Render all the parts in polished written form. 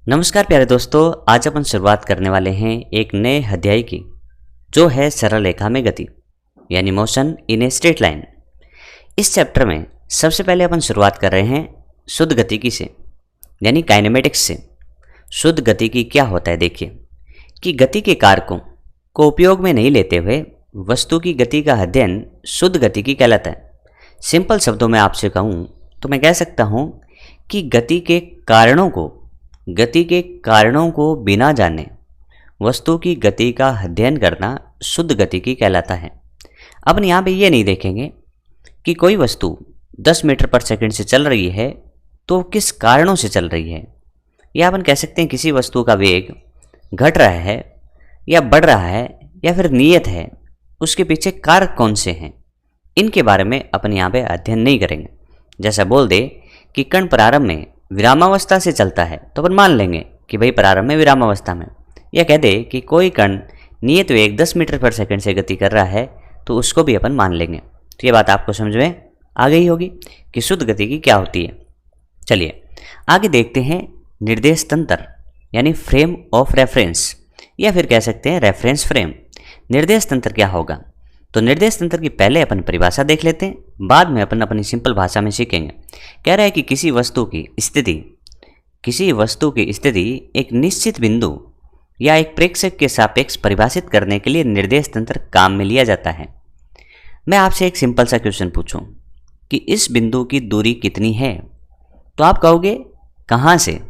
नमस्कार प्यारे दोस्तों, आज अपन शुरुआत करने वाले हैं एक नए अध्याय की, जो है सरल रेखा में गति यानी motion in a straight line. इस चैप्टर में सबसे पहले अपन शुरुआत कर रहे हैं शुद्ध गतिकी से यानी काइनेमेटिक्स से। शुद्ध गतिकी क्या होता है? देखिए कि गति के कारकों को उपयोग में नहीं लेते हुए वस्तु की गति का अध्ययन शुद्ध गतिकी कहलाता है। सिंपल शब्दों में आपसे कहूँ तो मैं कह सकता हूँ कि गति के कारणों को बिना जाने वस्तु की गति का अध्ययन करना शुद्ध गतिकी कहलाता है। अपन यहाँ पे ये नहीं देखेंगे कि कोई वस्तु 10 मीटर पर सेकंड से चल रही है तो किस कारणों से चल रही है, या अपन कह सकते हैं किसी वस्तु का वेग घट रहा है या बढ़ रहा है या फिर नियत है, उसके पीछे कारक कौन से हैं, इनके बारे में अपन यहाँ पे अध्ययन नहीं करेंगे। जैसा बोल दे कि कण प्रारंभ में विरामावस्था से चलता है तो अपन मान लेंगे कि भाई प्रारंभ में विरामावस्था में, या कह दे कि कोई कण नियत वेग 10 मीटर पर सेकंड से गति कर रहा है तो उसको भी अपन मान लेंगे। तो ये बात आपको समझ में आ गई होगी कि शुद्ध गतिकी क्या होती है। चलिए आगे देखते हैं निर्देश तंत्र यानी फ्रेम ऑफ रेफरेंस, या फिर कह सकते हैं रेफरेंस फ्रेम। निर्देश तंत्र क्या होगा? तो निर्देश तंत्र की पहले अपन परिभाषा देख लेते हैं, बाद में अपन अपनी सिंपल भाषा में सीखेंगे। कह रहा है कि किसी वस्तु की स्थिति एक निश्चित बिंदु या एक प्रेक्षक के सापेक्ष परिभाषित करने के लिए निर्देश तंत्र काम में लिया जाता है। मैं आपसे एक सिंपल सा क्वेश्चन पूछूं कि इस बिंदु की दूरी कितनी है, तो आप कहोगे कहाँ से?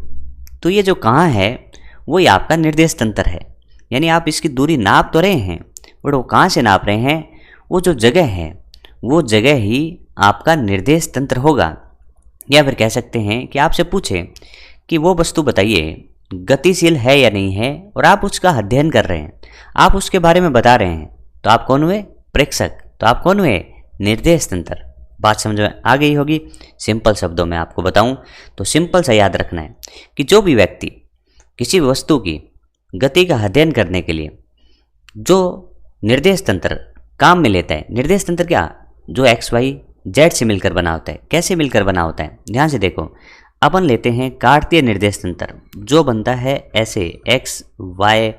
तो ये जो कहाँ है वही आपका निर्देश तंत्र है, यानी आप इसकी दूरी नाप तो रहे हैं बट वो कहाँ से नाप रहे हैं, वो जो जगह है वो जगह ही आपका निर्देश तंत्र होगा। या फिर कह सकते हैं कि आपसे पूछे कि वो वस्तु बताइए गतिशील है या नहीं है, और आप उसका अध्ययन कर रहे हैं, आप उसके बारे में बता रहे हैं, तो आप कौन हुए? प्रेक्षक। तो आप कौन हुए? निर्देश तंत्र। बात समझ में आ गई होगी। सिंपल शब्दों में आपको बताऊं तो सिंपल सा याद रखना है कि जो भी व्यक्ति किसी वस्तु की गति का अध्ययन करने के लिए जो निर्देश तंत्र काम में लेता है, निर्देश तंत्र क्या, जो एक्स वाई जेड से मिलकर बना होता है। कैसे मिलकर बना होता है? ध्यान से देखो, अपन लेते हैं कार्तीय निर्देश तंत्र जो बनता है ऐसे एक्स वाई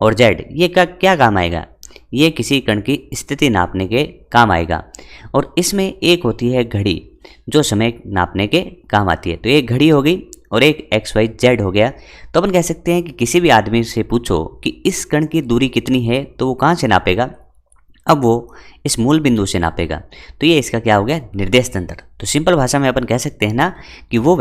और जेड। ये का क्या काम आएगा? ये किसी कण की स्थिति नापने के काम आएगा, और इसमें एक होती है घड़ी जो समय नापने के काम आती है। तो एक घड़ी हो गई और एक एक्स वाई जेड हो गया। तो अपन कह सकते हैं कि किसी भी आदमी से पूछो कि इस कण की दूरी कितनी है, तो वो कहाँ से नापेगा? अब वो इस मूल बिंदु से नापेगा। तो ये इसका क्या हो गया? निर्देश तंत्र। तो सिंपल भाषा में अपन कह सकते हैं ना कि वो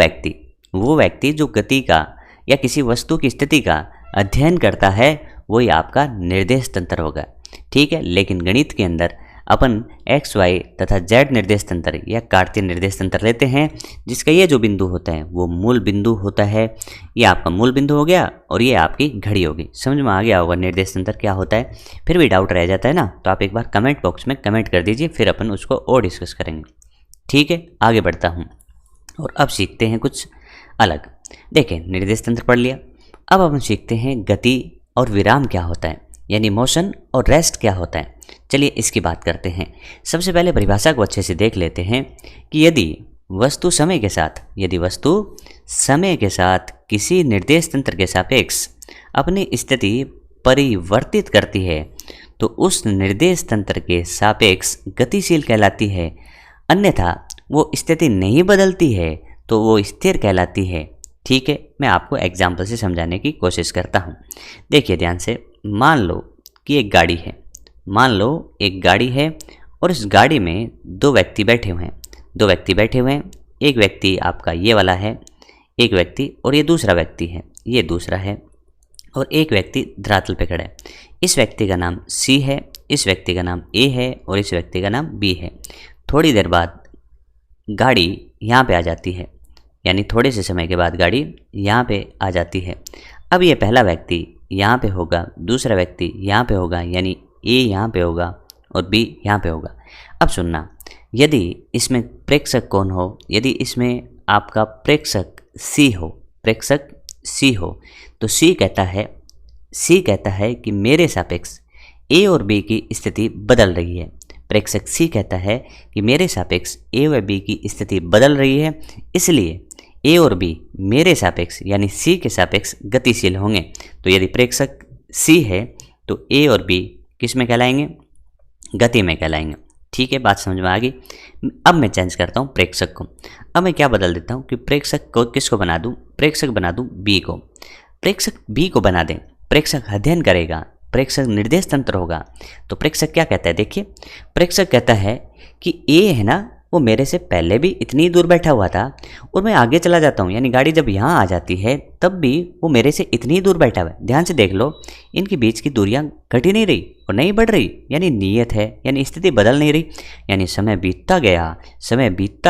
व्यक्ति जो गति का या किसी वस्तु की स्थिति का अध्ययन करता है वही आपका निर्देश तंत्र होगा। ठीक है, लेकिन गणित के अंदर अपन एक्स वाई तथा जेड निर्देश तंत्र या कार्तीय निर्देश तंत्र लेते हैं, जिसका ये जो बिंदु होता है वो मूल बिंदु होता है। ये आपका मूल बिंदु हो गया और ये आपकी घड़ी होगी। समझ में आ गया होगा निर्देश तंत्र क्या होता है। फिर भी डाउट रह जाता है ना, तो आप एक बार कमेंट बॉक्स में कमेंट कर दीजिए, फिर अपन उसको और डिस्कस करेंगे। ठीक है, आगे बढ़ता हूँ और अब सीखते हैं कुछ अलग। देखें, निर्देश तंत्र पढ़ लिया, अब अपन सीखते हैं गति और विराम क्या होता है, यानी मोशन और रेस्ट क्या होता है। चलिए इसकी बात करते हैं। सबसे पहले परिभाषा को अच्छे से देख लेते हैं कि यदि वस्तु समय के साथ किसी निर्देश तंत्र के सापेक्ष अपनी स्थिति परिवर्तित करती है तो उस निर्देश तंत्र के सापेक्ष गतिशील कहलाती है। अन्यथा वो स्थिति नहीं बदलती है तो वो स्थिर कहलाती है। ठीक है, मैं आपको एग्जाम्पल से समझाने की कोशिश करता हूँ। देखिए ध्यान से, मान लो कि एक गाड़ी है और इस गाड़ी में दो व्यक्ति बैठे हुए हैं। एक व्यक्ति आपका ये वाला है, एक व्यक्ति, और ये दूसरा व्यक्ति है, ये दूसरा है, और एक व्यक्ति धरातल पे खड़ा है। इस व्यक्ति का नाम सी है, इस व्यक्ति का नाम ए है और इस व्यक्ति का नाम बी है। थोड़ी देर बाद गाड़ी यहाँ पे आ जाती है, यानी थोड़े से समय के बाद गाड़ी यहाँ पे आ जाती है। अब ये पहला व्यक्ति यहाँ पे होगा, दूसरा व्यक्ति यहाँ पे होगा, यानी ए यहाँ पे होगा और बी यहाँ पे होगा। अब सुनना, यदि इसमें प्रेक्षक कौन हो, यदि इसमें आपका प्रेक्षक सी हो तो सी कहता है कि मेरे सापेक्ष ए और बी की स्थिति बदल रही है। प्रेक्षक सी कहता है कि मेरे सापेक्ष ए व बी की स्थिति बदल रही है, इसलिए ए और बी मेरे सापेक्ष यानी C के सापेक्ष गतिशील होंगे। तो यदि प्रेक्षक C है तो A और B किस में कहलाएंगे? गति में कहलाएंगे। ठीक है, बात समझ में आ गई। अब मैं चेंज करता हूँ प्रेक्षक को। अब मैं क्या बदल देता हूँ कि प्रेक्षक को किसको बना दूँ? प्रेक्षक बना दूँ B को। प्रेक्षक B को बना दें। प्रेक्षक अध्ययन करेगा, प्रेक्षक निर्देश तंत्र होगा। तो प्रेक्षक क्या कहता है? देखिए, प्रेक्षक कहता है कि A है ना, वो मेरे से पहले भी इतनी दूर बैठा हुआ था और मैं आगे चला जाता हूँ, यानी गाड़ी जब यहाँ आ जाती है तब भी वो मेरे से इतनी दूर बैठा हुआ है। ध्यान से देख लो, इनके बीच की दूरियाँ घट ही नहीं रही और नहीं बढ़ रही, यानी नियत है, यानी स्थिति बदल नहीं रही। यानी समय बीतता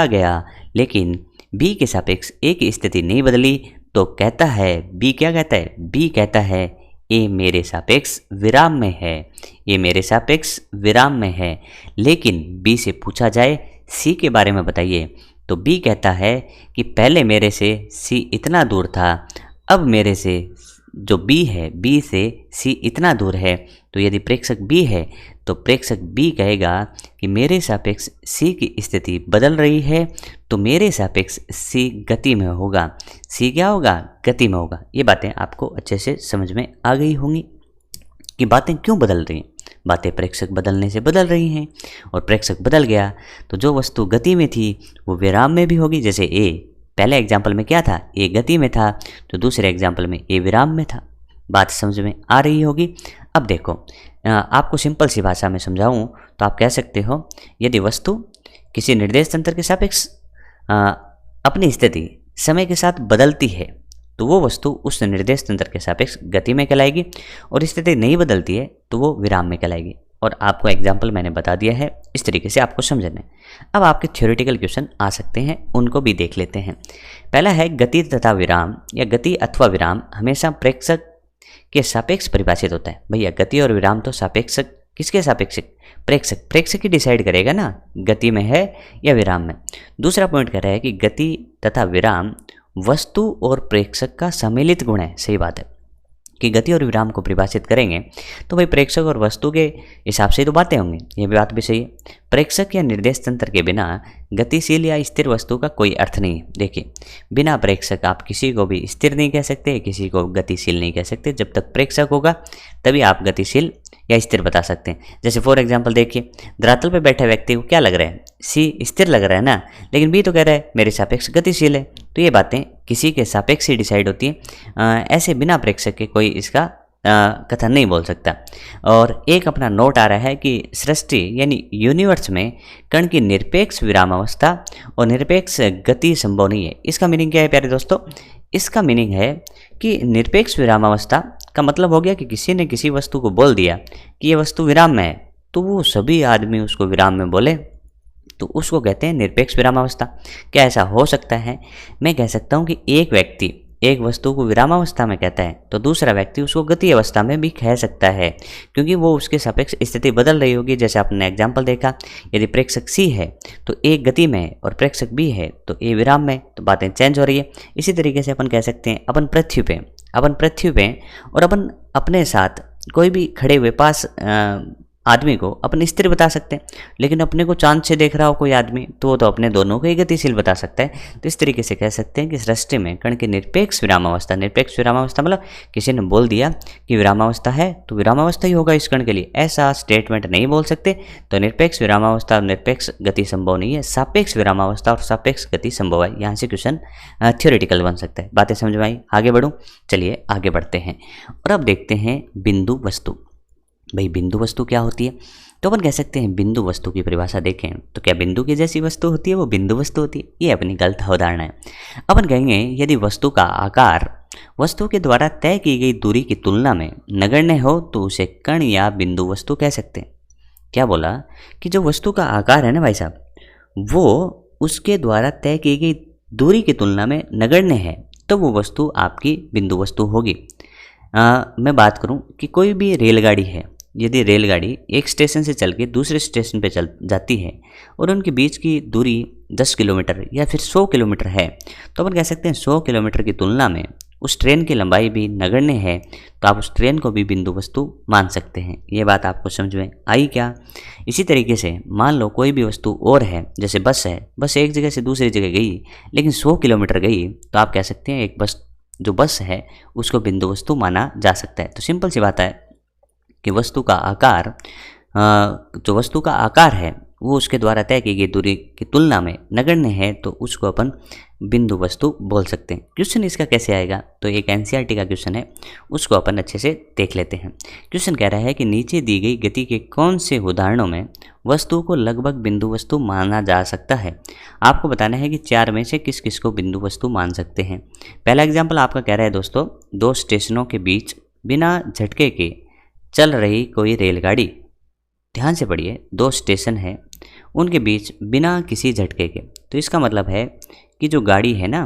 गया लेकिन B के सापेक्ष A की स्थिति नहीं बदली। तो कहता है B, क्या कहता है? B कहता है A मेरे सापेक्ष विराम में है, A मेरे सापेक्ष विराम में है। लेकिन B से पूछा जाए C के बारे में बताइए, तो B कहता है कि पहले मेरे से C इतना दूर था, अब मेरे से जो B है, B से C इतना दूर है। तो यदि प्रेक्षक B है तो प्रेक्षक B कहेगा कि मेरे सापेक्ष C की स्थिति बदल रही है, तो मेरे सापेक्ष C गति में होगा। C क्या होगा? गति में होगा। ये बातें आपको अच्छे से समझ में आ गई होंगी कि बातें क्यों बदल रही हैं। बातें प्रेक्षक बदलने से बदल रही हैं, और प्रेक्षक बदल गया तो जो वस्तु गति में थी वो विराम में भी होगी। जैसे A, पहले एग्जाम्पल में क्या था? A गति में था, तो दूसरे एग्जाम्पल में A विराम में था। बात समझ में आ रही होगी। अब देखो, आपको सिंपल सी भाषा में समझाऊं तो आप कह सकते हो, यदि वस्तु किसी निर्देश तंत्र के सापेक्ष अपनी स्थिति समय के साथ बदलती है तो वो वस्तु उस निर्देश तंत्र के सापेक्ष गति में कहलाएगी, और स्थिति नहीं बदलती है तो वो विराम में कहलाएगी। और आपको एग्जाम्पल मैंने बता दिया है, इस तरीके से आपको समझना है। अब आपके थ्योरेटिकल क्वेश्चन आ सकते हैं, उनको भी देख लेते हैं। पहला है, गति तथा विराम या गति अथवा विराम हमेशा प्रेक्षक के सापेक्ष परिभाषित होता है। भैया, गति और विराम तो सापेक्ष किसके सापेक्ष? प्रेक्षक ही डिसाइड करेगा ना गति में है या विराम में। दूसरा पॉइंट कह रहा है कि गति तथा विराम वस्तु और प्रेक्षक का सम्मिलित गुण है। सही बात है कि गति और विराम को परिभाषित करेंगे तो भाई प्रेक्षक और वस्तु के हिसाब से तो बातें होंगी, ये भी बात भी सही है। प्रेक्षक या निर्देश तंत्र के बिना गतिशील या स्थिर वस्तु का कोई अर्थ नहीं है। देखिए, बिना प्रेक्षक आप किसी को भी स्थिर नहीं कह सकते, किसी को गतिशील नहीं कह सकते। जब तक प्रेक्षक होगा तभी आप गतिशील या स्थिर बता सकते हैं। जैसे फॉर एग्जांपल देखिए, धरातल पर बैठे व्यक्ति को क्या लग रहा है? C स्थिर लग रहा है ना, लेकिन B तो कह रहा है मेरे सापेक्ष गतिशील है। तो ये बातें किसी के सापेक्ष ही डिसाइड होती हैं, ऐसे बिना प्रेक्षक के कोई इसका कथन नहीं बोल सकता। और एक अपना नोट आ रहा है कि सृष्टि यानी यूनिवर्स में कण की निरपेक्ष विरामावस्था और निरपेक्ष गति संभव नहीं है। इसका मीनिंग क्या है प्यारे दोस्तों? इसका मीनिंग है कि निरपेक्ष विरामावस्था का मतलब हो गया कि किसी ने किसी वस्तु को बोल दिया कि ये वस्तु विराम में है, तो वो सभी आदमी उसको विराम में बोले तो उसको कहते हैं निरपेक्ष विरामावस्था। क्या ऐसा हो सकता है? मैं कह सकता हूँ कि एक व्यक्ति एक वस्तु को विरामावस्था में कहता है तो दूसरा व्यक्ति उसको गति अवस्था में भी कह सकता है, क्योंकि वो उसके सापेक्ष स्थिति बदल रही होगी। जैसे आपने एग्जाम्पल देखा, यदि प्रेक्षक C है तो A गति में है और प्रेक्षक B है तो A विराम में, तो बातें चेंज हो रही है। इसी तरीके से अपन कह सकते हैं अपन पृथ्वी पे और अपन अपने साथ कोई भी खड़े हुए पास आदमी को अपन स्थिर बता सकते हैं, लेकिन अपने को चांद से देख रहा हो कोई आदमी तो वो तो अपने दोनों को ही गतिशील बता सकता है। तो इस तरीके से कह सकते हैं कि सृष्टि में कण की निरपेक्ष विरामावस्था मतलब किसी ने बोल दिया कि विरामावस्था है तो विरामावस्था ही होगा इस कण के लिए, ऐसा स्टेटमेंट नहीं बोल सकते। तो निरपेक्ष विरामावस्था और निरपेक्ष गति संभव नहीं है, सापेक्ष विरामावस्था और सापेक्ष गति संभव है। यहाँ से क्वेश्चन थ्योरेटिकल बन सकता है। बातें समझ में आई? आगे बढ़ूँ? चलिए आगे बढ़ते हैं और अब देखते हैं बिंदु वस्तु। भाई बिंदु वस्तु क्या होती है? तो अपन कह सकते हैं बिंदु वस्तु की परिभाषा देखें तो क्या बिंदु की जैसी वस्तु होती है वो बिंदु वस्तु होती है? ये अपनी गलत अवधारणा है। अपन कहेंगे यदि वस्तु का आकार वस्तु के द्वारा तय की गई दूरी की तुलना में नगण्य हो तो उसे कण या बिंदु वस्तु कह सकते हैं। क्या बोला कि जो वस्तु का आकार है ना भाई साहब, वो उसके द्वारा तय की गई दूरी की तुलना में नगण्य है तो वो वस्तु आपकी बिंदु वस्तु होगी। मैं बात करूं कि कोई भी रेलगाड़ी है, यदि रेलगाड़ी एक स्टेशन से चल के दूसरे स्टेशन पे चल जाती है और उनके बीच की दूरी 10 किलोमीटर या फिर 100 किलोमीटर है तो अपन कह सकते हैं 100 किलोमीटर की तुलना में उस ट्रेन की लंबाई भी नगण्य है तो आप उस ट्रेन को भी बिंदु वस्तु मान सकते हैं। ये बात आपको समझ में आई क्या? इसी तरीके से मान लो कोई भी वस्तु और है, जैसे बस है, बस एक जगह से दूसरी जगह गई लेकिन 100 किलोमीटर गई, तो आप कह सकते हैं एक बस है उसको बिंदु वस्तु माना जा सकता है। तो सिंपल सी बात है कि जो वस्तु का आकार है वो उसके द्वारा तय की गई दूरी की तुलना में नगण्य है तो उसको अपन बिंदु वस्तु बोल सकते हैं। क्वेश्चन इसका कैसे आएगा? तो एक एनसीईआरटी का क्वेश्चन है, उसको अपन अच्छे से देख लेते हैं। क्वेश्चन कह रहा है कि नीचे दी गई गति के कौन से उदाहरणों में वस्तु को लगभग बिंदु वस्तु माना जा सकता है। आपको बताना है कि 4 में से किस किस को बिंदु वस्तु मान सकते हैं। पहला एग्जाम्पल आपका कह रहा है दोस्तों, 2 स्टेशनों के बीच बिना झटके के चल रही कोई रेलगाड़ी। ध्यान से पढ़िए, 2 स्टेशन है उनके बीच बिना किसी झटके के, तो इसका मतलब है कि जो गाड़ी है ना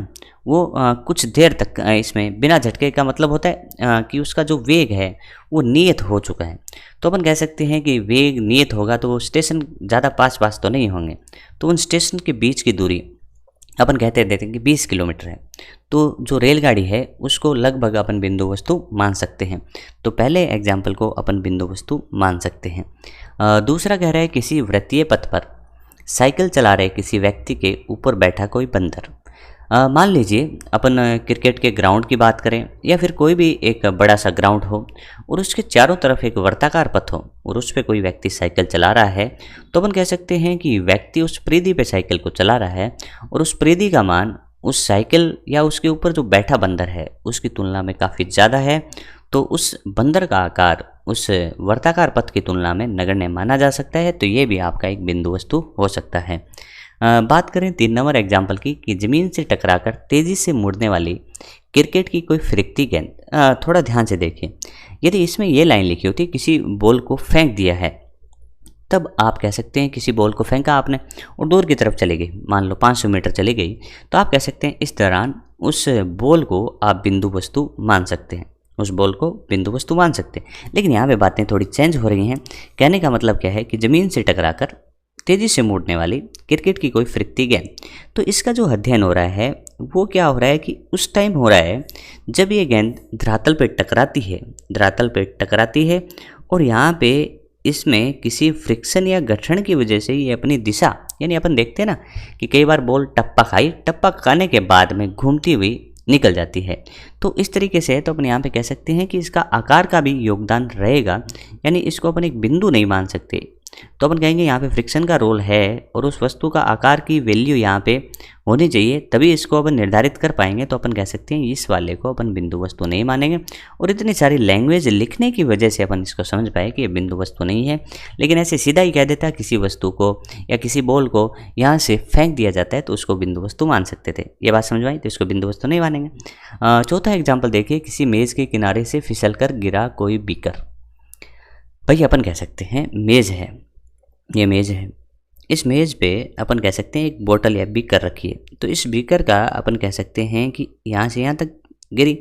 वो कुछ देर तक इसमें बिना झटके का मतलब होता है कि उसका जो वेग है वो नियत हो चुका है। तो अपन कह सकते हैं कि वेग नियत होगा तो वो स्टेशन ज़्यादा पास तो नहीं होंगे, तो उन स्टेशन के बीच की दूरी अपन कहते देते हैं कि 20 किलोमीटर है। तो जो रेलगाड़ी है उसको लगभग अपन बिंदु वस्तु मान सकते हैं। तो पहले एग्जाम्पल को अपन बिंदु वस्तु मान सकते हैं। दूसरा कह रहा है किसी वृत्तीय पथ पर साइकिल चला रहे किसी व्यक्ति के ऊपर बैठा कोई बंदर। मान लीजिए अपन क्रिकेट के ग्राउंड की बात करें या फिर कोई भी एक बड़ा सा ग्राउंड हो और उसके चारों तरफ एक वर्ताकार पथ हो और उस पर कोई व्यक्ति साइकिल चला रहा है, तो अपन कह सकते हैं कि व्यक्ति उस परिधि पे साइकिल को चला रहा है और उस परिधि का मान उस साइकिल या उसके ऊपर जो बैठा बंदर है उसकी तुलना में काफ़ी ज़्यादा है, तो उस बंदर का आकार उस वर्ताकार पथ की तुलना में नगण्य माना जा सकता है। तो ये भी आपका एक बिंदु वस्तु हो सकता है। बात करें 3 नंबर एग्जाम्पल की कि ज़मीन से टकराकर तेज़ी से मुड़ने वाली क्रिकेट की कोई फिरकती गेंद। थोड़ा ध्यान से देखिए, यदि इसमें ये लाइन लिखी होती किसी बॉल को फेंक दिया है, तब आप कह सकते हैं किसी बॉल को फेंका आपने और दूर की तरफ चली गई, मान लो 500 मीटर चली गई, तो आप कह सकते हैं इस दौरान उस बॉल को आप बिंदु वस्तु मान सकते हैं, उस बॉल को बिंदु वस्तु मान सकते हैं। लेकिन यहाँ पे बातें थोड़ी चेंज हो रही हैं। कहने का मतलब क्या है कि ज़मीन से टकराकर तेज़ी से मुड़ने वाली क्रिकेट की कोई फिरकती गेंद, तो इसका जो अध्ययन हो रहा है वो क्या हो रहा है कि उस टाइम हो रहा है जब ये गेंद धरातल पे टकराती है और यहाँ पे इसमें किसी फ्रिक्शन या घर्षण की वजह से ये अपनी दिशा, यानी अपन देखते हैं ना कि कई बार बॉल टप्पा खाने के बाद में घूमती हुई निकल जाती है, तो इस तरीके से तो अपन यहाँ पे कह सकते हैं कि इसका आकार का भी योगदान रहेगा, यानी इसको अपन एक बिंदु नहीं मान सकते। तो अपन कहेंगे यहाँ पे फ्रिक्शन का रोल है और उस वस्तु का आकार की वैल्यू यहाँ पे होनी चाहिए, तभी इसको अपन निर्धारित कर पाएंगे। तो अपन कह सकते हैं इस वाले को अपन बिंदु वस्तु नहीं मानेंगे और इतनी सारी लैंग्वेज लिखने की वजह से अपन इसको समझ पाए कि ये बिंदु वस्तु नहीं है। लेकिन ऐसे सीधा ही कह देता किसी वस्तु को या किसी बॉल को यहाँ से फेंक दिया जाता है तो उसको बिंदु वस्तु मान सकते थे। ये बात समझ आई, तो इसको बिंदु वस्तु नहीं मानेंगे। चौथा एग्जाम्पल देखिए, किसी मेज़ के किनारे से फिसल कर गिरा कोई बीकर। भाई अपन कह सकते हैं मेज़ है, ये मेज़ है, इस मेज़ पे अपन कह सकते हैं एक बोतल या बीकर रखी है, तो इस बीकर का अपन कह सकते हैं कि यहाँ से यहाँ तक गिरी,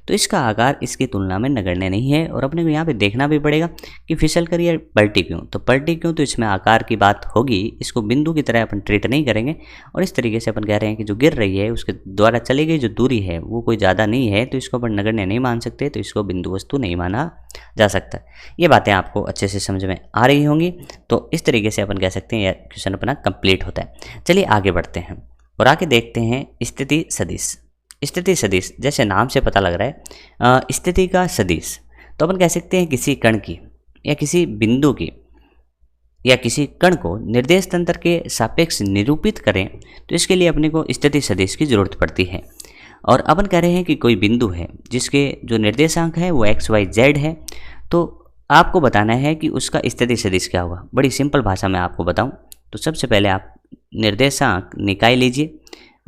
तो इसका आकार इसकी तुलना में नगण्य नहीं है और अपने को यहाँ पे देखना भी पड़ेगा कि फिसल कर या पलटी क्यों, तो पलटी क्यों, तो इसमें आकार की बात होगी, इसको बिंदु की तरह अपन ट्रीट नहीं करेंगे। और इस तरीके से अपन कह रहे हैं कि जो गिर रही है उसके द्वारा चली गई जो दूरी है वो कोई ज़्यादा नहीं है, तो इसको अपन नगण्य नहीं मान सकते, तो इसको बिंदु वस्तु नहीं माना जा सकता। ये बातें आपको अच्छे से समझ में आ रही होंगी। तो इस तरीके से अपन कह सकते हैं यह क्वेश्चन अपना कंप्लीट होता है। चलिए आगे बढ़ते हैं और आगे देखते हैं स्थिति सदिश। स्थिति सदिश जैसे नाम से पता लग रहा है स्थिति का सदिश, तो अपन कह सकते हैं किसी कण की या किसी बिंदु की या किसी कण को निर्देश तंत्र के सापेक्ष निरूपित करें तो इसके लिए अपने को स्थिति सदिश की जरूरत पड़ती है। और अपन कह रहे हैं कि कोई बिंदु है जिसके जो निर्देशांक है वो XYZ है, तो आपको बताना है कि उसका स्थिति सदिश क्या होगा। बड़ी सिंपल भाषा में आपको बताऊं तो सबसे पहले आप निर्देशांक निकाय लीजिए।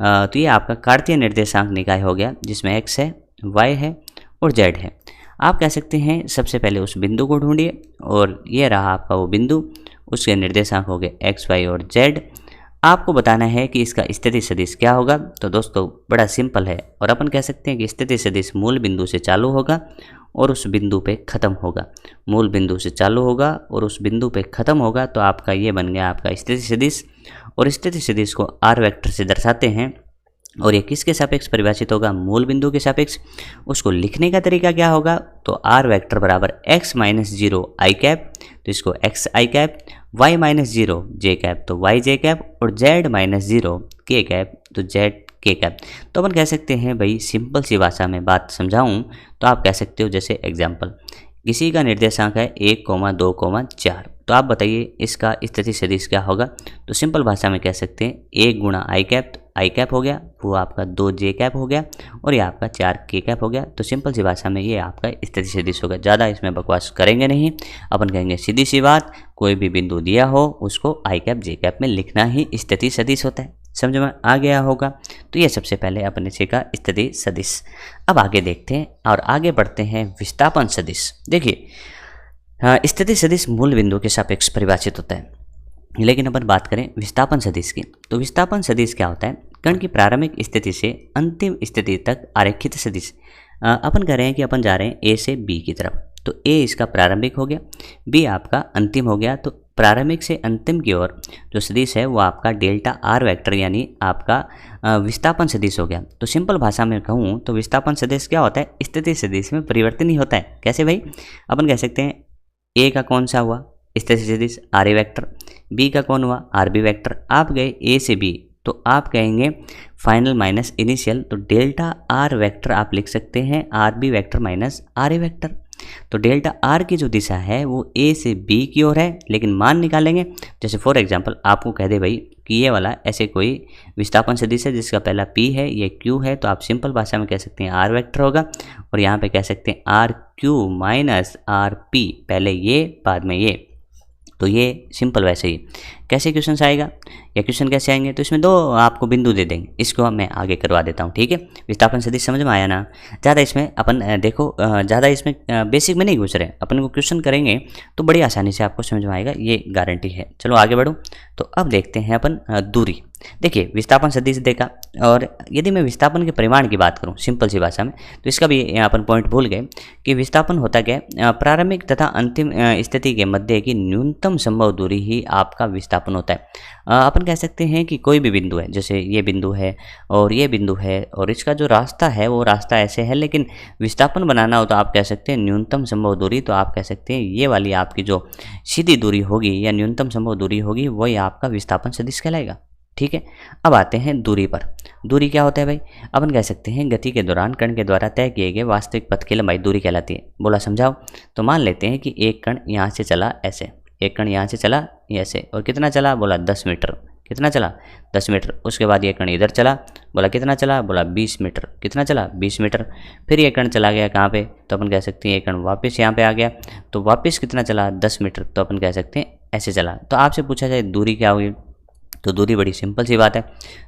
तो ये आपका कार्तीय निर्देशांक निकाय हो गया जिसमें X है, Y है और Z है। आप कह सकते हैं सबसे पहले उस बिंदु को ढूंढिए और ये रहा आपका वो बिंदु, उसके निर्देशांक हो गए X, Y और Z। आपको बताना है कि इसका स्थिति सदिश क्या होगा। तो दोस्तों बड़ा सिंपल है और अपन कह सकते हैं कि स्थिति सदिश मूल बिंदु से चालू होगा और उस बिंदु पे ख़त्म होगा। मूल बिंदु से चालू होगा और उस बिंदु पे ख़त्म होगा, तो आपका ये बन गया आपका स्थिति सदिश। और स्थिति सदिश को R वेक्टर से दर्शाते हैं और ये किसके सापेक्ष परिभाषित होगा, मूल बिंदु के सापेक्ष। उसको लिखने का तरीका क्या होगा, तो आर वेक्टर बराबर x माइनस जीरो आई कैप, तो इसको x आई कैप, y माइनस जीरो जे कैप तो y जे कैप, और z माइनस जीरो के कैप तो z के कैप। तो अपन कह सकते हैं भाई, सिंपल सी भाषा में बात समझाऊं तो आप कह सकते हो, जैसे एग्जाम्पल, किसी का निर्देशांक है 1, 2, 4, तो आप बताइए इसका स्थिति सदिश क्या होगा। तो सिंपल भाषा में कह सकते हैं 1 गुणा आई कैप, आई कैप हो गया, वो आपका 2 जे कैप हो गया, और ये आपका 4 के कैप हो गया। तो सिंपल सी भाषा में ये आपका स्थिति सदिश होगा। ज़्यादा इसमें बकवास करेंगे नहीं, अपन कहेंगे सीधी सी बात, कोई भी बिंदु दिया हो उसको आई कैप जे कैप में लिखना ही स्थिति सदिश होता है। समझ में आ गया होगा। तो ये सबसे पहले अपने सीखा स्थिति सदिश। अब आगे देखते हैं और आगे बढ़ते हैं विस्थापन सदिश। देखिए, स्थिति सदिश मूल बिंदु के सापेक्ष परिभाषित होता है, लेकिन अपन बात करें विस्थापन सदिश की, तो विस्थापन सदिश क्या होता है, कण की प्रारंभिक स्थिति से अंतिम स्थिति तक आरेखित सदिश। अपन कह रहे हैं कि अपन जा रहे हैं ए से बी की तरफ, तो ए इसका प्रारंभिक हो गया, बी आपका अंतिम हो गया। तो प्रारंभिक से अंतिम की ओर जो सदिश है वो आपका डेल्टा आर वेक्टर यानी आपका विस्थापन सदिश हो गया। तो सिंपल भाषा में कहूँ तो विस्थापन सदिश क्या होता है, स्थिति सदिश में परिवर्तन ही होता है। कैसे भाई, अपन कह सकते हैं ए का कौन सा हुआ स्थिति सदिश आर ए वेक्टर, बी का कौन हुआ आर बी वेक्टर। आप गए ए से बी तो आप कहेंगे फाइनल माइनस इनिशियल, तो डेल्टा आर वेक्टर आप लिख सकते हैं R B vector minus R A vector. तो डेल्टा आर की जो दिशा है वो ए से बी की ओर है, लेकिन मान निकालेंगे। जैसे फॉर एग्जांपल आपको कह दे भाई कि ये वाला ऐसे कोई विस्थापन सदिश है जिसका पहला पी है, ये क्यू है, तो आप सिंपल भाषा में कह सकते हैं आर वेक्टर होगा, और यहाँ पे कह सकते हैं R Q minus R P, पहले ये बाद में ये। तो ये सिंपल वैसे ही कैसे क्वेश्चन आएगा या क्वेश्चन कैसे आएंगे, तो इसमें दो आपको बिंदु दे देंगे, इसको मैं आगे करवा देता हूँ। ठीक है, विस्थापन सदिश समझ में आया ना। ज़्यादा इसमें अपन देखो, ज़्यादा इसमें बेसिक में नहीं घुस रहे, अपन को क्वेश्चन करेंगे तो बड़ी आसानी से आपको समझ में आएगा, ये गारंटी है। चलो आगे बढ़ो। तो अब देखते हैं अपन दूरी। देखिए, विस्थापन सदिश देखा, और यदि मैं विस्थापन के परिमाण की बात करूं सिंपल सी भाषा में, तो इसका भी अपन पॉइंट भूल गए कि विस्थापन होता क्या है, प्रारंभिक तथा अंतिम स्थिति के मध्य की न्यूनतम संभव दूरी ही आपका विस्थापन होता है। अपन कह सकते हैं कि कोई भी बिंदु है, जैसे ये बिंदु है और ये बिंदु है, और इसका जो रास्ता है वो रास्ता ऐसे है, लेकिन विस्थापन बनाना हो तो आप कह सकते हैं न्यूनतम संभव दूरी, तो आप कह सकते हैं ये वाली आपकी जो सीधी दूरी होगी या न्यूनतम संभव दूरी होगी वही आपका विस्थापन सदिश कहलाएगा। ठीक है, अब आते हैं दूरी पर। दूरी क्या होता है भाई, अपन कह सकते हैं गति के दौरान कण के द्वारा तय किए गए वास्तविक पथ की लंबाई दूरी कहलाती है। बोला समझाओ। तो मान लेते हैं कि एक कण यहाँ से चला ऐसे, एक कण यहाँ से चला ऐसे, और कितना चला, बोला 10 मीटर। कितना चला, 10 मीटर। उसके बाद ये कण इधर चला, बोला कितना चला, बोला 20 मीटर। कितना चला, 20 मीटर। फिर ये कण चला गया कहाँ पे, तो अपन कह सकते हैं ये कण वापस यहाँ पे आ गया, तो वापस कितना चला, 10 मीटर। तो अपन कह सकते हैं ऐसे चला। तो आपसे पूछा जाए दूरी क्या होगी, तो दूरी बड़ी सिंपल सी बात है,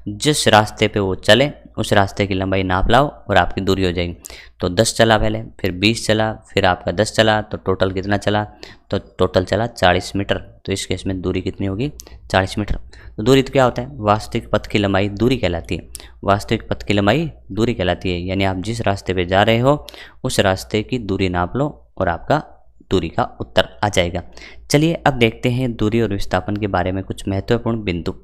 जिस रास्ते पे वो चले उस रास्ते की लंबाई नाप लाओ और आपकी दूरी हो जाएगी। तो 10 चला पहले, फिर 20 चला, फिर आपका 10 चला, तो टोटल कितना चला, तो टोटल चला 40 मीटर। तो इस केस में दूरी कितनी होगी, 40 मीटर। तो दूरी तो क्या होता है, वास्तविक पथ की लंबाई दूरी कहलाती है। वास्तविक पथ की लंबाई दूरी कहलाती है, यानी आप जिस रास्ते पे जा रहे हो उस रास्ते की दूरी नाप लो और आपका दूरी का उत्तर आ जाएगा। चलिए अब देखते हैं दूरी और विस्थापन के बारे में कुछ महत्वपूर्ण बिंदु।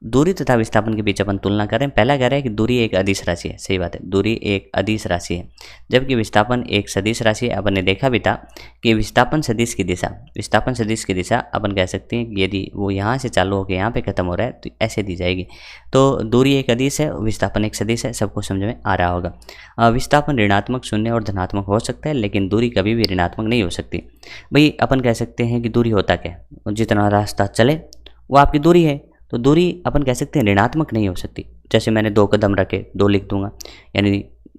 दूरी तथा विस्थापन के बीच अपन तुलना करें। पहला कह रहा है कि दूरी एक अदिश राशि है, सही बात है, दूरी एक अदिश राशि है, जबकि विस्थापन एक सदिश राशि है। अपन ने देखा भी था कि विस्थापन सदिश की दिशा अपन कह सकते हैं कि यदि वो यहाँ से चालू होकर यहाँ पे खत्म हो रहा है तो ऐसे दी जाएगी। तो दूरी एक अदिश है, विस्थापन एक सदिश है, सबको समझ में आ रहा होगा। विस्थापन ऋणात्मक, शून्य और धनात्मक हो सकता है, लेकिन दूरी कभी भी ऋणात्मक नहीं हो सकती। भाई अपन कह सकते हैं कि दूरी होता क्या है, जितना रास्ता चले वो आपकी दूरी है। तो दूरी अपन कह सकते हैं ऋणात्मक नहीं हो सकती। जैसे मैंने 2 कदम रखे, 2 लिख दूंगा, यानी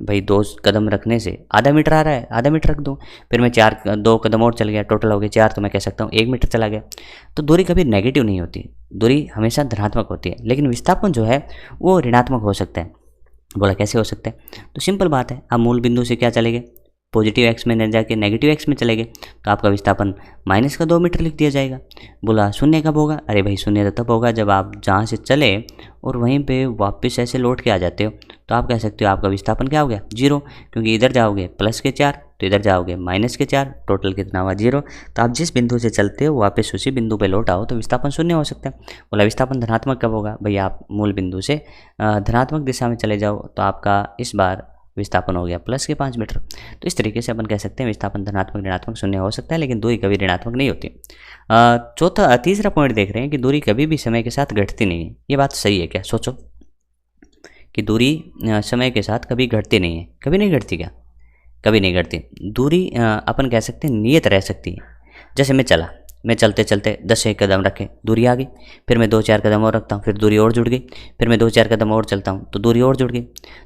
भाई 2 कदम रखने से आधा मीटर आ रहा है, आधा मीटर रख दूँ। फिर मैं 2 कदम और चल गया, टोटल हो गए 4, तो मैं कह सकता हूँ 1 मीटर चला गया। तो दूरी कभी नेगेटिव नहीं होती, दूरी हमेशा धनात्मक होती है। लेकिन विस्थापन जो है वो ऋणात्मक हो सकता है। बोला कैसे हो सकता है, तो सिंपल बात है, आप मूल बिंदु से क्या चले गए, पॉजिटिव एक्स में न जाके नेगेटिव एक्स में चले गए, तो आपका विस्थापन माइनस का 2 मीटर लिख दिया जाएगा। बोला शून्य कब होगा, अरे भाई शून्य तो तब होगा जब आप जहाँ से चले और वहीं पे वापस ऐसे लौट के आ जाते हो, तो आप कह सकते हो आपका विस्थापन क्या हो गया, 0, क्योंकि इधर जाओगे +4, तो इधर जाओगे -4, टोटल कितना हुआ 0। तो आप जिस बिंदु से चलते हो वापस उसी बिंदु पे लौट आओ तो विस्थापन शून्य हो सकता है। बोला विस्थापन धनात्मक कब होगा? भैया आप मूल बिंदु से धनात्मक दिशा में चले जाओ तो आपका इस बार विस्थापन हो गया प्लस के 5 मीटर। तो इस तरीके से अपन कह सकते हैं विस्थापन धनात्मक ऋणात्मक शून्य हो सकता है, लेकिन दूरी कभी ऋणात्मक नहीं होती। तीसरा पॉइंट देख रहे हैं कि दूरी कभी भी समय के साथ घटती नहीं है। ये बात सही है क्या? सोचो कि दूरी समय के साथ कभी घटती नहीं है। कभी नहीं घटती क्या? कभी नहीं घटती। दूरी अपन कह सकते हैं नियत रह सकती है। जैसे मैं चलते चलते 10 कदम रखे, दूरी आ गई, फिर मैं 2-4 कदम और रखता हूँ, फिर दूरी और जुड़ गई, फिर मैं 2-4 कदम और चलता हूँ तो दूरी और जुड़ गई।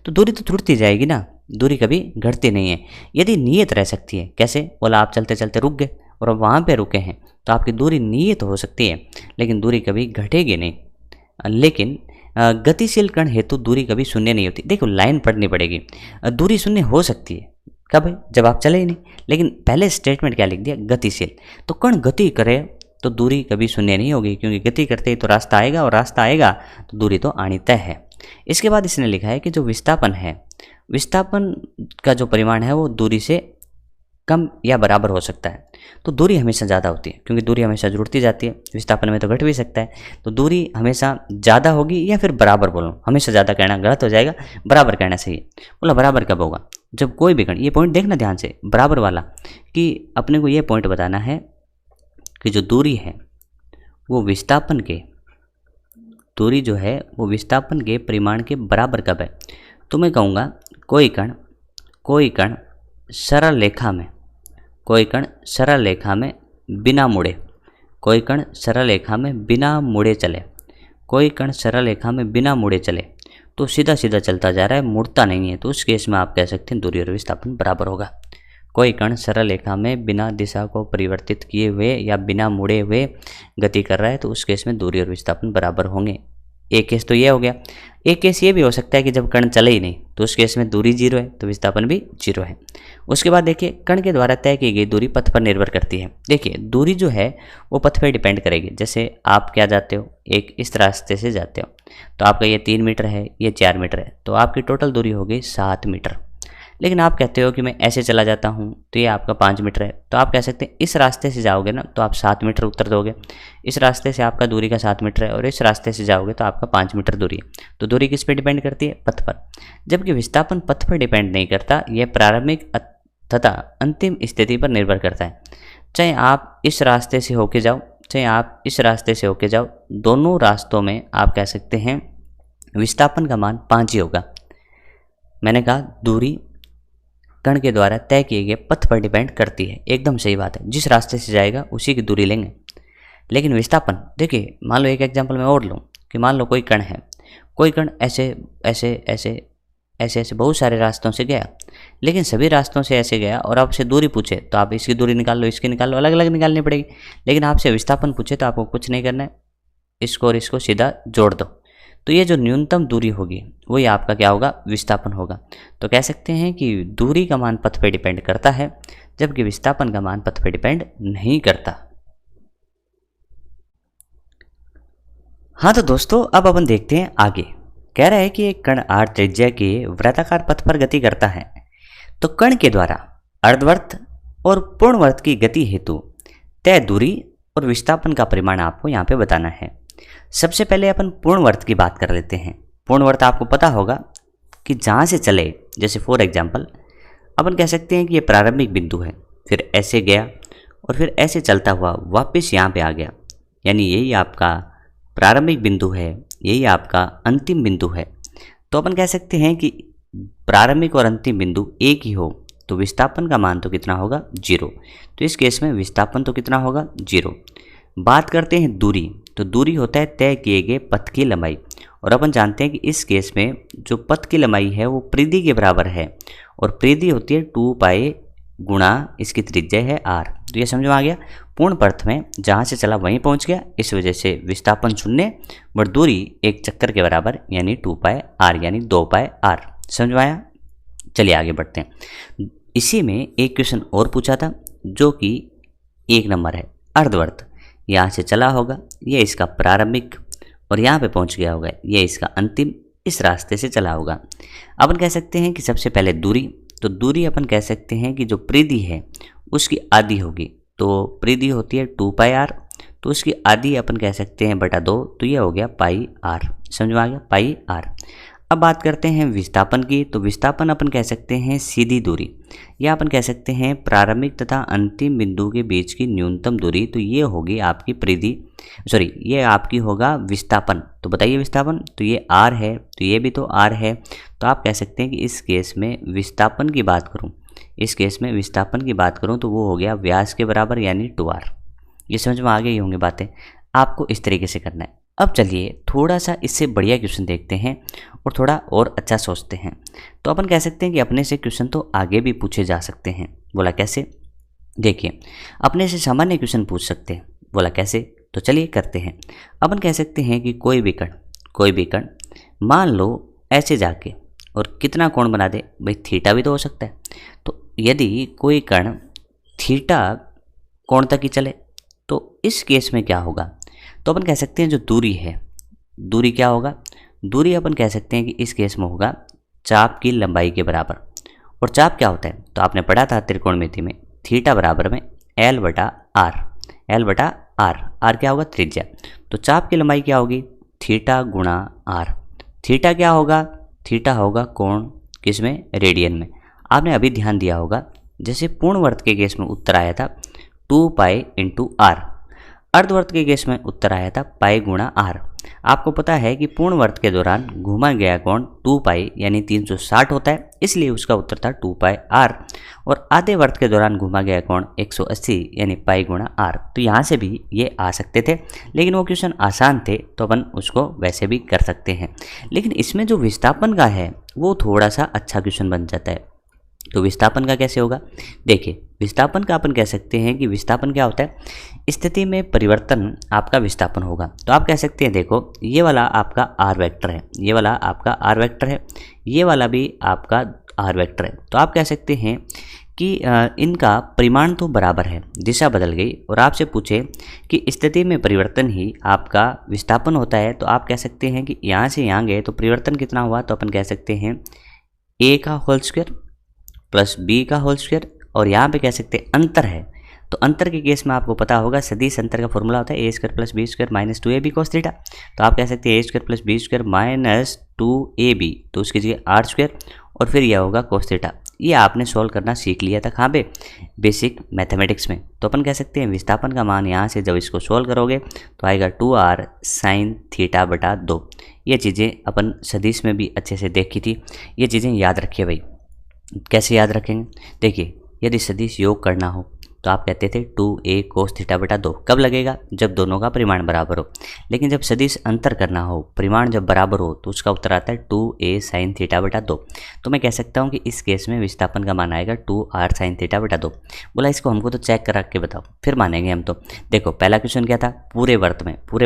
तो दूरी तो जुड़ती जाएगी ना, दूरी कभी घटती नहीं है। यदि नियत रह सकती है, कैसे? बोला आप चलते चलते रुक गए और अब वहाँ पर रुके हैं तो आपकी दूरी नियत हो सकती है, लेकिन दूरी कभी घटेगी नहीं। लेकिन गतिशील कण हेतु दूरी कभी शून्य नहीं होती। देखो लाइन पढ़नी पड़ेगी। दूरी शून्य हो सकती है कब? जब आप चले ही नहीं। लेकिन पहले स्टेटमेंट क्या लिख दिया? गतिशील। तो कण गति करे तो दूरी कभी शून्य नहीं होगी, क्योंकि गति करते ही तो रास्ता आएगा और रास्ता आएगा तो दूरी तो आनी तय है। इसके बाद इसने लिखा है कि जो विस्थापन है, विस्थापन का जो परिमाण है वो दूरी से कम या बराबर हो सकता है। तो दूरी हमेशा ज़्यादा होती है, क्योंकि दूरी हमेशा जुड़ती जाती है। विस्थापन में तो घट भी सकता है, तो दूरी हमेशा ज़्यादा होगी या फिर बराबर बोलो। हमेशा ज़्यादा कहना गलत हो जाएगा, बराबर कहना सही है। बोला बराबर कब होगा? जब कोई भी कण, ये पॉइंट देखना ध्यान से, बराबर वाला, कि अपने को ये पॉइंट बताना है कि जो दूरी है वो विस्थापन के, दूरी जो है वो विस्थापन के परिमाण के बराबर कब है। तो मैं कहूँगा कोई कण सरल रेखा में, कोई कण सरल रेखा में बिना मुड़े, कोई कण सरल रेखा में बिना मुड़े चले, कोई कण सरल रेखा में बिना मुड़े चले, तो सीधा सीधा चलता जा रहा है, मुड़ता नहीं है, तो उस केस में आप कह सकते हैं दूरी और विस्थापन बराबर होगा। कोई कण सरल रेखा में बिना दिशा को परिवर्तित किए हुए या बिना मुड़े हुए गति कर रहा है, तो उस केस में दूरी और विस्थापन बराबर होंगे। एक केस तो ये हो गया। एक केस ये भी हो सकता है कि जब कण चले ही नहीं, तो उस केस में दूरी 0 है तो विस्थापन भी 0 है। उसके बाद देखिए, कण के द्वारा तय की गई दूरी पथ पर निर्भर करती है। देखिए दूरी जो है वो पथ पर डिपेंड करेगी। जैसे आप क्या जाते हो, एक इस रास्ते से जाते हो, तो आपका ये 3 मीटर है, ये 4 मीटर है, तो आपकी टोटल दूरी हो गई 7 मीटर। लेकिन आप कहते हो कि मैं ऐसे चला जाता हूँ तो ये आपका 5 मीटर है, तो आप कह सकते हैं इस रास्ते से जाओगे ना तो आप 7 मीटर उत्तर दोगे। इस रास्ते से आपका दूरी का 7 मीटर है और इस रास्ते से जाओगे तो आपका 5 मीटर दूरी है। तो दूरी किस पे डिपेंड करती है? पथ पर। जबकि विस्थापन पथ पर डिपेंड नहीं करता, यह प्रारंभिक तथा अंतिम स्थिति पर निर्भर करता है। चाहे आप इस रास्ते से होके जाओ, चाहे आप इस रास्ते से होके जाओ, दोनों रास्तों में आप कह सकते हैं विस्थापन का मान 5 ही होगा। मैंने कहा दूरी कण के द्वारा तय किए गए पथ पर डिपेंड करती है, एकदम सही बात है। जिस रास्ते से जाएगा उसी की दूरी लेंगे। लेकिन विस्थापन, देखिए मान लो एक एग्जांपल मैं और लूँ कि मान लो कोई कण है, कोई कण ऐसे ऐसे ऐसे ऐसे ऐसे बहुत सारे रास्तों से गया, लेकिन सभी रास्तों से ऐसे गया और आपसे दूरी पूछे तो आप इसकी दूरी निकाल लो, इसकी निकाल लो, अलग अलग निकालनी पड़ेगी। लेकिन आपसे विस्थापन पूछे तो आपको कुछ नहीं करना है, इसको और इसको सीधा जोड़ दो, तो ये जो न्यूनतम दूरी होगी वही आपका क्या होगा? विस्थापन होगा। तो कह सकते हैं कि दूरी का मान पथ पे डिपेंड करता है, जबकि विस्थापन का मान पथ पे डिपेंड नहीं करता। हाँ तो दोस्तों, अब अपन देखते हैं आगे। कह रहा है कि एक कण r त्रिज्या के वृत्ताकार पथ पर गति करता है, तो कण के द्वारा अर्धवर्त और पूर्णवर्त की गति हेतु तय दूरी और विस्थापन का परिमाण आपको यहाँ पे बताना है। सबसे पहले अपन पूर्णवर्त की बात कर लेते हैं। पूर्णवर्त आपको पता होगा कि जहाँ से चले, जैसे फॉर एग्जांपल अपन कह सकते हैं कि ये प्रारंभिक बिंदु है, फिर ऐसे गया और फिर ऐसे चलता हुआ वापस यहाँ पे आ गया, यानी यही आपका प्रारंभिक बिंदु है, यही आपका अंतिम बिंदु है। तो अपन कह सकते हैं कि प्रारंभिक और अंतिम बिंदु एक ही हो तो विस्थापन का मान तो कितना होगा? 0। तो इस केस में विस्थापन तो कितना होगा? 0। बात करते हैं दूरी, तो दूरी होता है तय किए गए पथ की लंबाई, और अपन जानते हैं कि इस केस में जो पथ की लंबाई है वो परिधि के बराबर है, और परिधि होती है 2 पाई गुणा इसकी त्रिज्या है r। तो ये समझ में आ गया। पूर्ण पथ में जहाँ से चला वहीं पहुँच गया, इस वजह से विस्थापन 0 और दूरी एक चक्कर के बराबर यानी 2 पाई r यानी 2 पाई r। समझ में आया? चलिए आगे बढ़ते हैं। इसी में एक क्वेश्चन और पूछा था जो कि 1 नंबर है, अर्धवर्त। यहाँ से चला होगा, ये इसका प्रारंभिक, और यहाँ पे पहुँच गया होगा, ये इसका अंतिम, इस रास्ते से चला होगा। अपन कह सकते हैं कि सबसे पहले दूरी, तो दूरी अपन कह सकते हैं कि जो परिधि है उसकी आधी होगी। तो परिधि होती है 2πr, तो उसकी आधी अपन कह सकते हैं बटा 2, तो ये हो गया पाई आर। समझ में आ गया, पाई आर। अब बात करते हैं विस्थापन की। तो विस्थापन अपन कह सकते हैं सीधी दूरी, या अपन कह सकते हैं प्रारंभिक तथा अंतिम बिंदु के बीच की न्यूनतम दूरी। तो ये होगी आपकी परिधि, सॉरी ये आपकी होगा विस्थापन। तो बताइए विस्थापन, तो ये आर है, तो ये भी तो आर है। तो आप कह सकते हैं कि इस केस में विस्थापन की बात करूँ, इस केस में विस्थापन की बात करूँ तो वो हो गया व्यास के बराबर यानी 2r। ये समझ में आ गई होंगी बातें। आपको इस तरीके से करना है। अब चलिए थोड़ा सा इससे बढ़िया क्वेश्चन देखते हैं और थोड़ा और अच्छा सोचते हैं। तो अपन कह सकते हैं कि अपने से क्वेश्चन तो आगे भी पूछे जा सकते हैं। बोला कैसे? देखिए, अपने से सामान्य क्वेश्चन पूछ सकते हैं। बोला कैसे? तो चलिए करते हैं। अपन कह सकते हैं कि कोई भी कण मान लो ऐसे जाके और कितना कोण बना दे, भाई थीटा भी तो हो सकता है। तो यदि कोई कण थीटा कोण तक ही चले तो इस केस में क्या होगा? तो अपन कह सकते हैं जो दूरी है, दूरी क्या होगा? दूरी अपन कह सकते हैं कि इस केस में होगा चाप की लंबाई के बराबर। और चाप क्या होता है? तो आपने पढ़ा था त्रिकोणमिति में, थीटा बराबर में L बटा आर। L बटा आर, आर क्या होगा? त्रिज्या। तो चाप की लंबाई क्या होगी? थीटा गुणा आर। थीटा क्या होगा? थीटा होगा कोण, किसमें? रेडियन में। आपने अभी ध्यान दिया होगा जैसे पूर्णवर्त के केस में उत्तर आया था 2π × r, अर्धवर्त के केस में उत्तर आया था पाई गुणा आर। आपको पता है कि पूर्णवर्त के दौरान घुमा गया कोण 2π यानी 360 होता है, इसलिए उसका उत्तर था 2πr। और आधे वर्त के दौरान घुमा गया कोण 180 यानी पाई गुणा आर। तो यहाँ से भी ये आ सकते थे, लेकिन वो क्वेश्चन आसान थे तो अपन उसको वैसे भी कर सकते हैं। लेकिन इसमें जो विस्थापन का है वो थोड़ा सा अच्छा क्वेश्चन बन जाता है। तो विस्थापन का कैसे होगा? देखिए, विस्थापन का अपन कह सकते हैं कि विस्थापन क्या होता है? स्थिति में परिवर्तन आपका विस्थापन होगा। तो आप कह सकते हैं देखो ये वाला आपका आर वेक्टर है, ये वाला आपका आर वेक्टर है, ये वाला भी आपका आर वेक्टर है। तो आप कह सकते हैं कि इनका परिमाण तो बराबर है, दिशा बदल गई और आपसे पूछे कि स्थिति में परिवर्तन ही आपका विस्थापन होता है, तो आप कह सकते हैं कि यहाँ से यहाँ गए तो परिवर्तन कितना हुआ? तो अपन कह सकते हैं a का होल स्क्वायर प्लस b का होल स्क्वायर, और यहाँ पे कह सकते हैं अंतर है। तो अंतर के केस में आपको पता होगा सदिश अंतर का फॉर्मूला होता है a square plus B square minus 2ab cos थीटा। तो आप कह सकते हैं a square plus B square minus 2ab, तो उसकी जगह r स्क्वायर और फिर यह होगा cos थीटा। ये आपने सॉल्व करना सीख लिया था कहाँ पे? बेसिक मैथमेटिक्स में। तो अपन कह सकते हैं विस्थापन का मान यहाँ से जब इसको सॉल्व करोगे तो आएगा 2r sin थीटा बटा 2। ये चीज़ें अपन सदिश में भी अच्छे से देखी थी, ये चीज़ें याद रखिए भाई। कैसे याद रखेंगे? देखिए, यदि सदिश योग करना हो तो आप कहते थे 2a cos थीटा बटा 2। कब लगेगा? जब दोनों का परिमाण बराबर हो। लेकिन जब सदिश अंतर करना हो, परिमाण जब बराबर हो, तो उसका उत्तर आता है 2a sin थीटा बटा 2। तो मैं कह सकता हूँ कि इस केस में विस्थापन का मान आएगा 2r sin थीटा बटा 2। बोला इसको हमको तो चेक कर के बताओ, फिर मानेंगे हम। तो देखो पहला क्वेश्चन क्या था? पूरे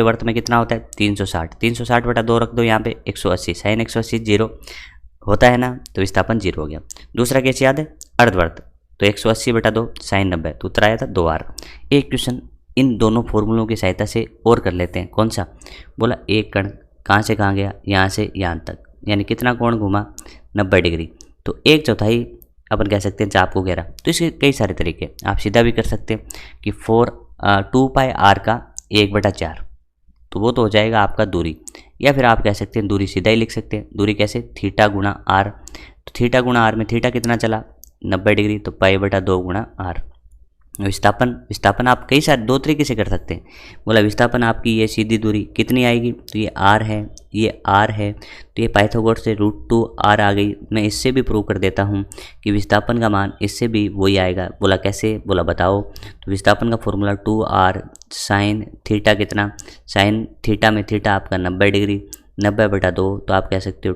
वर्त में कितना होता है? 360। 360 बटा 2 रख दो यहाँ पे, 180 sin 180 0 होता है ना, तो विस्थापन 0 हो गया। दूसरा केस याद है? अर्धवर्त, तो 180 बटा 2 sin 90, तो उत्तर आया था 2r। एक क्वेश्चन इन दोनों फॉर्मूलों की सहायता से और कर लेते हैं। कौन सा? बोला एक कण कहाँ से कहाँ गया? यहाँ से यहाँ तक, यानी कितना कोण घूमा? 90 डिग्री। तो 1/4 अपन कह सकते हैं चाप को घेरा। तो इसके कई सारे तरीके आप सीधा भी कर सकते हैं कि 2πr का 1/4, तो वो तो हो जाएगा आपका दूरी। या फिर आप कह सकते हैं दूरी सीधा ही लिख सकते हैं। दूरी कैसे? थीटा गुणा आर। तो थीटा गुणा आर में थीटा कितना चला? 90 डिग्री, तो पाई बटा 2 गुणा आर। विस्थापन आप कई सारे 2 तरीके से कर सकते हैं। बोला विस्थापन आपकी ये सीधी दूरी कितनी आएगी? तो ये आर है, ये आर है, तो ये पाइथागोरस से √2r आ गई। मैं इससे भी प्रूव कर देता हूँ कि विस्थापन का मान इससे भी वही आएगा। बोला कैसे? बोला बताओ। तो विस्थापन का फॉर्मूला 2r sin थीटा कितना? sin थीटा में थीटा आपका 90 डिग्री, 90 बटा 2, तो आप कह सकते हो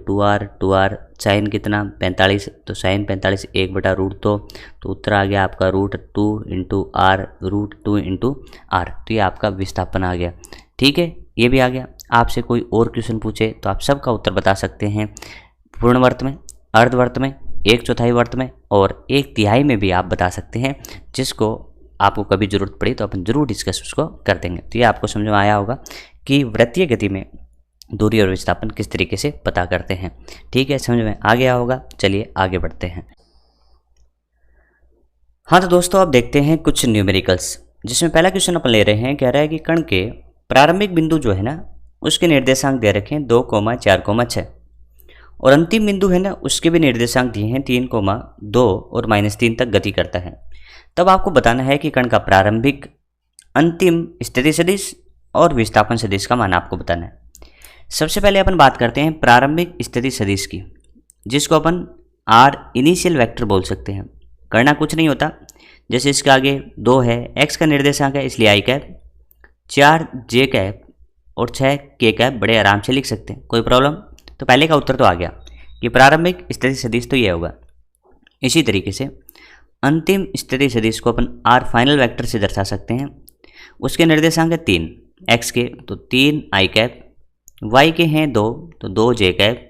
2r sin कितना? 45, तो sin 45 1/√2, तो उत्तर आ गया आपका √2 × r, √2 × r। तो ये आपका विस्थापन आ गया। ठीक है, ये भी आ गया। आपसे कोई और क्वेश्चन पूछे तो आप सबका उत्तर बता सकते हैं। पूर्ण वर्त में, अर्धवर्त में, 1/4 वर्त में और 1/3 में भी आप बता सकते हैं। जिसको आपको कभी ज़रूरत पड़ी तो अपन जरूर डिस्कस उसको कर देंगे। तो ये आपको समझ में आया होगा कि वृत्तीय गति में दूरी और विस्थापन किस तरीके से पता करते हैं। ठीक है, समझ में आ गया होगा। चलिए आगे बढ़ते हैं। हाँ तो दोस्तों आप देखते हैं कुछ न्यूमेरिकल्स, जिसमें पहला क्वेश्चन अपन ले रहे हैं। कह रहा है कि कण के प्रारंभिक बिंदु जो है ना उसके निर्देशांक दे रखे हैं 2, 4, 6 और अंतिम बिंदु है ना उसके भी निर्देशांक दिए हैं 3, 2 और -3 तक गति करता है। तब आपको बताना है कि कण का प्रारंभिक, अंतिम स्थिति सदिश और विस्थापन सदिश का मान आपको बताना है। सबसे पहले अपन बात करते हैं प्रारंभिक स्थिति सदिश की, जिसको अपन आर इनिशियल वेक्टर बोल सकते हैं। करना कुछ नहीं होता, जैसे इसके आगे 2 है, x का निर्देशांक है इसलिए i कैप, 4 j कैप और 6 k कैप बड़े आराम से लिख सकते हैं, कोई प्रॉब्लम। तो पहले का उत्तर तो आ गया कि प्रारंभिक स्थिति सदिश तो ये होगा। इसी तरीके से अंतिम स्थिति सदिश को अपन r फाइनल वेक्टर से दर्शा सकते हैं। उसके निर्देशांक है 3, x के तो 3 i कैप, y के हैं 2 तो 2 j कैप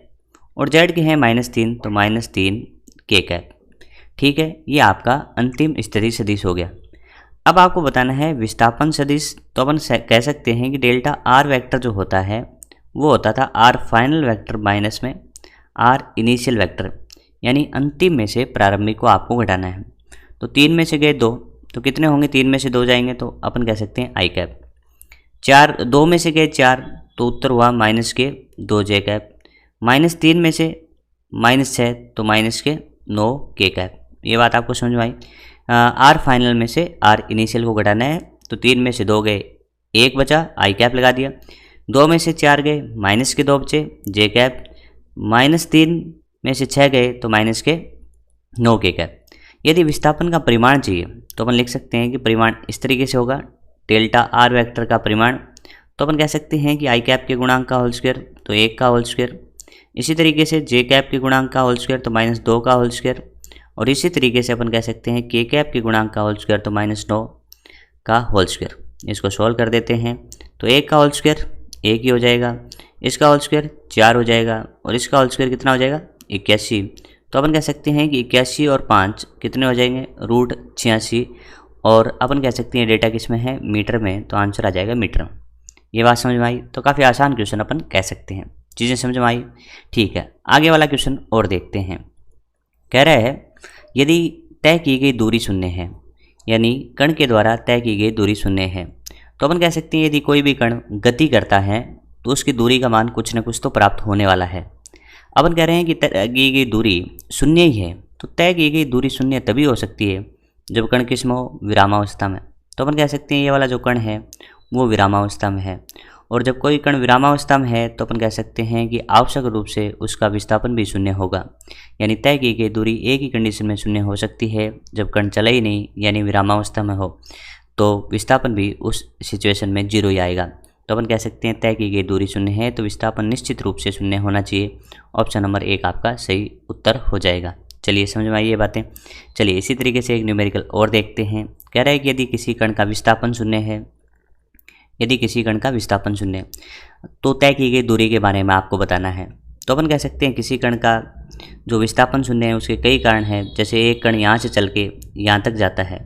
और z के हैं -3 तो -3 k कैप। ठीक है, ये आपका अंतिम स्थिति सदिश हो गया। अब आपको बताना है विस्थापन सदिश। तो अपन कह सकते हैं कि डेल्टा आर वेक्टर जो होता है वो होता था आर फाइनल वेक्टर माइनस में आर इनिशियल वेक्टर, यानी अंतिम में से प्रारंभिक को आपको घटाना है। तो 3 में से गए 2 तो कितने होंगे, 3 में से 2 जाएंगे तो अपन कह सकते हैं आई कैप। 2 में से गए 4 तो उत्तर हुआ -2 जे कैप, -3 में से -6 तो -9 के कैप। ये बात आपको समझ में आई। आर फाइनल में से आर इनिशियल को घटाना है, तो 3 में से 2 गए 1 बचा, आई कैप लगा दिया। 2 में से 4 गए -2 बचे, जे कैप। -3 में से 6 गए तो -9 के कैप। यदि विस्थापन का परिमाण चाहिए तो अपन लिख सकते हैं कि परिमाण इस तरीके से होगा, डेल्टा आर वेक्टर का परिमाण। तो अपन कह सकते हैं कि आई कैप के गुणांक का होल स्क्वायर तो 1 का होल स्क्वायर, इसी तरीके से जे कैप के गुणांक का होल स्क्वायर तो -2 का होल स्क्वायर, और इसी तरीके से अपन कह सकते हैं के कैप के गुणांक का होल स्क्वायर तो -9 का होल स्क्वायर। इसको सॉल्व कर देते हैं तो 1 का होल स्क्वायर 1 ही हो जाएगा, इसका होल स्क्वायर 4 हो जाएगा और इसका होल स्क्वायर कितना हो जाएगा 81। तो अपन कह सकते हैं कि 81 और 5 कितने हो जाएंगे √86, और अपन कह सकते हैं डेटा किस में है मीटर में, तो आंसर आ जाएगा मीटर में। ये बात समझ में आई। तो काफ़ी आसान क्वेश्चन अपन कह सकते हैं, चीज़ें समझ में आई। ठीक है, आगे वाला क्वेश्चन और देखते हैं। कह रहा है यदि तय की गई दूरी 0 है, यानी कण के द्वारा तय की गई दूरी 0 है, तो अपन कह सकते हैं यदि कोई भी कण गति करता है तो उसकी दूरी का मान कुछ न कुछ तो प्राप्त होने वाला है। अपन कह रहे हैं कि तय की गई दूरी 0 ही है, तो तय की गई दूरी 0 तभी हो सकती है जब कण किस में हो, विरामावस्था में। तो अपन कह सकते हैं ये वाला जो कण है वो विरामावस्था में है, और जब कोई कण विरामावस्था में है तो अपन कह सकते हैं कि आवश्यक रूप से उसका विस्थापन भी 0 होगा, यानी तय की गई दूरी एक ही कंडीशन में 0 हो सकती है, जब कण चला ही नहीं यानी विरामावस्था में हो, तो विस्थापन भी उस सिचुएशन में 0 ही आएगा। तो अपन कह सकते हैं तय की गई दूरी 0 है तो विस्थापन निश्चित रूप से 0 होना चाहिए। ऑप्शन नंबर 1 आपका सही उत्तर हो जाएगा। चलिए समझ में आई ये बातें। चलिए इसी तरीके से एक न्यूमेरिकल और देखते हैं। कह रहा है कि यदि किसी कण का विस्थापन 0 है, यदि किसी कण का विस्थापन 0 तो तय की गई दूरी के बारे में आपको बताना है। तो अपन कह सकते हैं किसी कण का जो विस्थापन 0 है उसके कई कारण हैं, जैसे एक कण यहाँ से चल के यहाँ तक जाता है,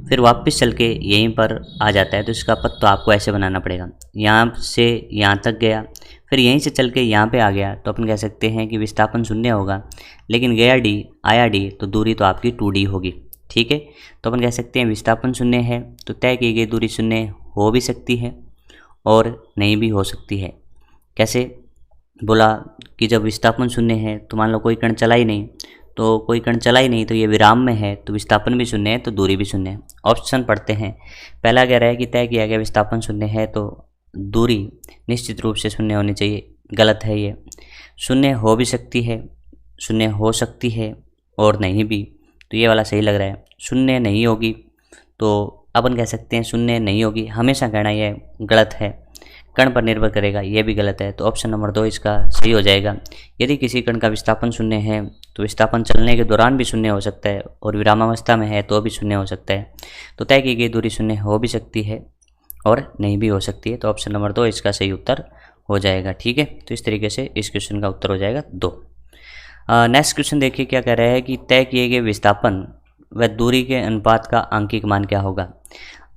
फिर वापस चल के यहीं पर आ जाता है, तो इसका पथ तो आपको ऐसे बनाना पड़ेगा, यहाँ से यहाँ तक गया, फिर यहीं से चल के यहाँ पे आ गया, तो अपन कह सकते हैं कि विस्थापन 0 होगा, लेकिन गया d आया d तो दूरी तो आपकी 2d होगी। ठीक है, तो अपन कह सकते हैं विस्थापन 0 है तो तय की गई दूरी 0 हो भी सकती है और नहीं भी हो सकती है। कैसे बोला कि जब विस्थापन 0 है तो मान लो कोई कण चला ही नहीं, तो कोई कण चला ही नहीं तो ये विराम में है तो विस्थापन भी 0 है तो दूरी भी 0 है। ऑप्शन पढ़ते हैं। पहला कह रहा है कि तय किया गया विस्थापन 0 है तो दूरी निश्चित रूप से 0 होनी चाहिए, गलत है ये। 0 हो भी सकती है, 0 हो सकती है और नहीं भी, तो ये वाला सही लग रहा है। 0 नहीं होगी तो अपन कह सकते हैं 0 नहीं होगी, हमेशा कहना यह गलत है, कण पर निर्भर करेगा, यह भी गलत है। तो ऑप्शन नंबर 2 इसका सही हो जाएगा। यदि किसी कण का विस्थापन 0 है तो विस्थापन चलने के दौरान भी 0 हो सकता है और विरामावस्था में है तो भी 0 हो सकता है। तो तय की गई दूरी 0 हो भी सकती है और नहीं भी हो सकती है। तो ऑप्शन नंबर 2 इसका सही उत्तर हो जाएगा। ठीक है, तो इस तरीके से इस क्वेश्चन का उत्तर हो जाएगा 2। नेक्स्ट क्वेश्चन देखिए क्या कह रहा है कि तय किए गए विस्थापन व दूरी के अनुपात का आंकिक मान क्या होगा।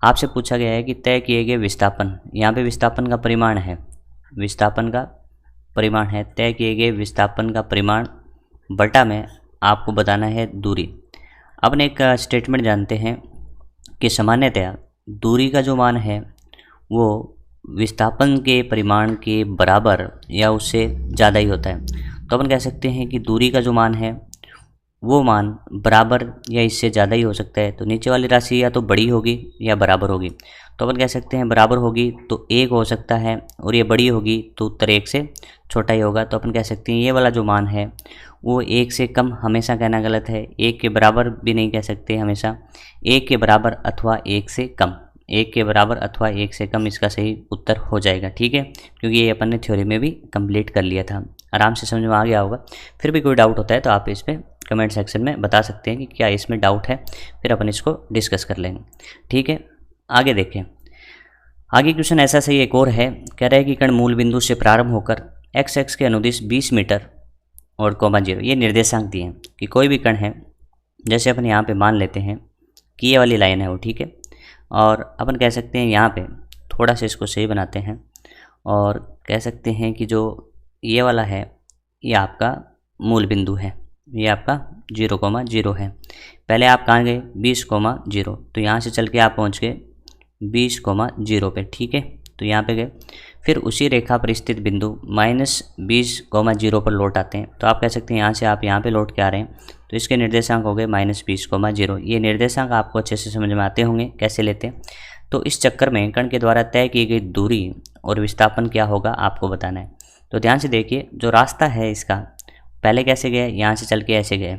आपसे पूछा गया है कि तय किए गए विस्थापन, यहाँ पे विस्थापन का परिमाण है, विस्थापन का परिमाण है, तय किए गए विस्थापन का परिमाण बटा में आपको बताना है दूरी। अपन एक स्टेटमेंट जानते हैं कि सामान्यतया दूरी का जो मान है वो विस्थापन के परिमाण के बराबर या उससे ज़्यादा ही होता है। तो अपन कह सकते हैं कि दूरी का जो मान है वो मान बराबर या इससे ज़्यादा ही हो सकता है। तो नीचे वाली राशि या तो बड़ी होगी या बराबर होगी। तो अपन कह सकते हैं बराबर होगी तो 1 हो सकता है, और ये बड़ी होगी तो उत्तर 1 से छोटा ही होगा। तो अपन कह सकते हैं ये वाला जो मान है वो 1 से कम हमेशा कहना गलत है, 1 के बराबर भी नहीं कह सकते हमेशा, 1 के बराबर अथवा 1 से कम, 1 के बराबर अथवा 1 से कम इसका सही उत्तर हो जाएगा। ठीक है, क्योंकि ये अपन ने थ्योरी में भी कंप्लीट कर लिया था, आराम से समझ में आ गया होगा। फिर भी कोई डाउट होता है तो आप इस पर कमेंट सेक्शन में बता सकते हैं कि क्या इसमें डाउट है, फिर अपन इसको डिस्कस कर लेंगे। ठीक है, आगे देखें। आगे क्वेश्चन ऐसा सही एक और है, कह रहा है कि कण मूल बिंदु से प्रारंभ होकर एक्स एक्स के अनुदिश 20 मीटर और कोमा 0, ये निर्देशांक दिए हैं कि कोई भी कण है, जैसे अपन यहाँ पे मान लेते हैं कि ये वाली लाइन है वो, ठीक है, और अपन कह सकते हैं यहाँ पे थोड़ा सा इसको सही बनाते हैं और कह सकते हैं कि जो ये वाला है ये आपका मूल बिंदु है, ये आपका 0,0 है। पहले आप कहाँ गए 20,0, तो यहाँ से चल के आप पहुँच गए 20,0 पे। ठीक है, तो यहाँ पे गए, फिर उसी रेखा पर स्थित बिंदु -20,0 पर लौट आते हैं। तो आप कह सकते हैं यहाँ से आप यहाँ पे लौट के आ रहे हैं, तो इसके निर्देशांक हो गए -20,0। ये निर्देशांक आपको अच्छे से समझ में आते होंगे कैसे लेते हैं। तो इस चक्कर में कण के द्वारा तय की गई दूरी और विस्थापन क्या होगा आपको बताना है। तो ध्यान से देखिए, जो रास्ता है इसका, पहले कैसे गए, यहाँ से चल के ऐसे गए,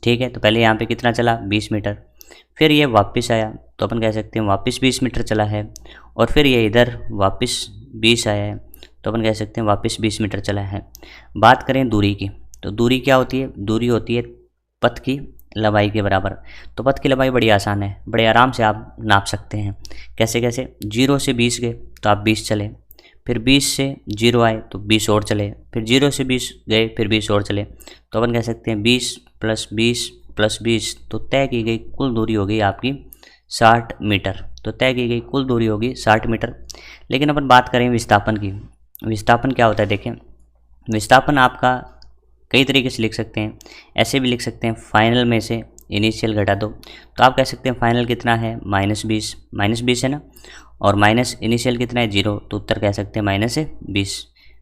ठीक है, तो पहले यहाँ पे कितना चला 20 मीटर, फिर ये वापस आया, तो अपन कह सकते हैं वापस 20 मीटर चला है, और फिर ये इधर वापस 20 आया है, तो अपन कह सकते हैं वापस 20 मीटर चला है। बात करें दूरी की, तो दूरी क्या होती है, दूरी होती है पथ की लंबाई के बराबर। तो पथ की लंबाई बड़ी आसान है, बड़े आराम से आप नाप सकते हैं। कैसे कैसे, 0 से 20 गए तो आप 20 चले, फिर 20 से 0 आए तो 20 और चले, फिर 0 से 20 गए फिर 20 और चले, तो अपन कह सकते हैं 20 + 20 + 20, तो तय की गई कुल दूरी हो गई आपकी 60 मीटर। तो तय की गई कुल दूरी होगी 60 मीटर। लेकिन अपन बात करें विस्थापन की, विस्थापन क्या होता है देखें, विस्थापन आपका कई तरीके से लिख सकते हैं, ऐसे भी लिख सकते हैं फाइनल में से इनिशियल घटा दो, तो आप कह सकते हैं फाइनल कितना है -20 है ना, और माइनस इनिशियल कितना है 0, तो उत्तर कह सकते हैं -20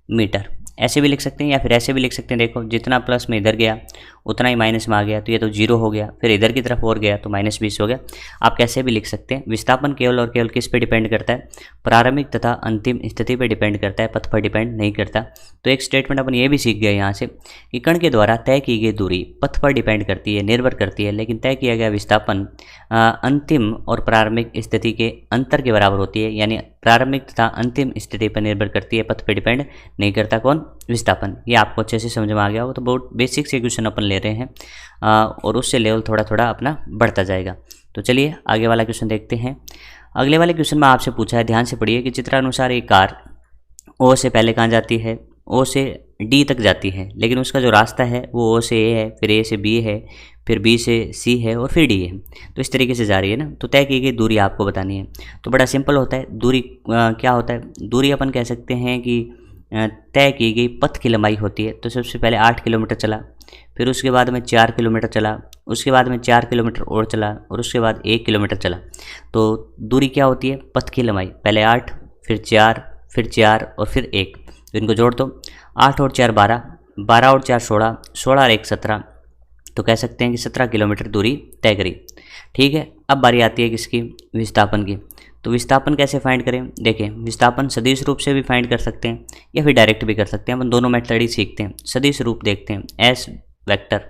मीटर। ऐसे भी लिख सकते हैं या फिर ऐसे भी लिख सकते हैं, देखो जितना प्लस में इधर गया उतना ही माइनस में आ गया, तो ये तो 0 हो गया, फिर इधर की तरफ और गया तो -20 हो गया। आप कैसे भी लिख सकते हैं। विस्थापन केवल और केवल किस पे डिपेंड करता है, प्रारंभिक तथा अंतिम स्थिति पे डिपेंड करता है, पथ पर डिपेंड नहीं करता। तो एक स्टेटमेंट अपन ये भी सीख गए यहाँ से कि कण के द्वारा तय की गई दूरी पथ पर डिपेंड करती है, निर्भर करती है, लेकिन तय किया गया विस्थापन अंतिम और प्रारंभिक स्थिति के अंतर के बराबर होती है, यानी प्रारंभिक तथा अंतिम स्थिति पर निर्भर करती है, पथ पर डिपेंड नहीं करता कौन, विस्थापन। ये आपको अच्छे से समझ में आ गया हो, तो बहुत बेसिक से क्वेश्चन अपन ले रहे हैं और उससे लेवल थोड़ा थोड़ा अपना बढ़ता जाएगा। तो चलिए आगे वाला क्वेश्चन देखते हैं। अगले वाले क्वेश्चन में आपसे पूछा है, ध्यान से पढ़िए कि चित्रानुसार एक कार ओ से पहले कहाँ जाती है, ओ से डी तक जाती है, लेकिन उसका जो रास्ता है वो ओ से ए है, फिर ए से बी है, फिर बी से सी है और फिर डी है। तो इस तरीके से जा रही है ना। तो तय की गई दूरी आपको बतानी है। तो बड़ा सिंपल होता है, दूरी क्या होता है, दूरी अपन कह सकते हैं कि तय की गई पथ की लंबाई होती है। तो सबसे पहले 8 किलोमीटर चला, फिर उसके बाद में 4 किलोमीटर चला, उसके बाद में 4 किलोमीटर और चला, और उसके बाद 1 किलोमीटर चला। तो दूरी क्या होती है, पथ की लंबाई, पहले 8 फिर 4 फिर 4 और फिर 1। तो इनको जोड़ दो, 8 और 4 12, 12 और 4 16, 16 और 1 17। तो कह सकते हैं कि 17 किलोमीटर दूरी तय करी। ठीक है, अब बारी आती है किसकी, विस्थापन की। तो विस्थापन कैसे फाइंड करें, देखें विस्थापन सदिश रूप से भी फाइंड कर सकते हैं या फिर डायरेक्ट भी कर सकते हैं। अपन दोनों मेथड ही सीखते हैं। सदिश रूप देखते हैं, एस वेक्टर,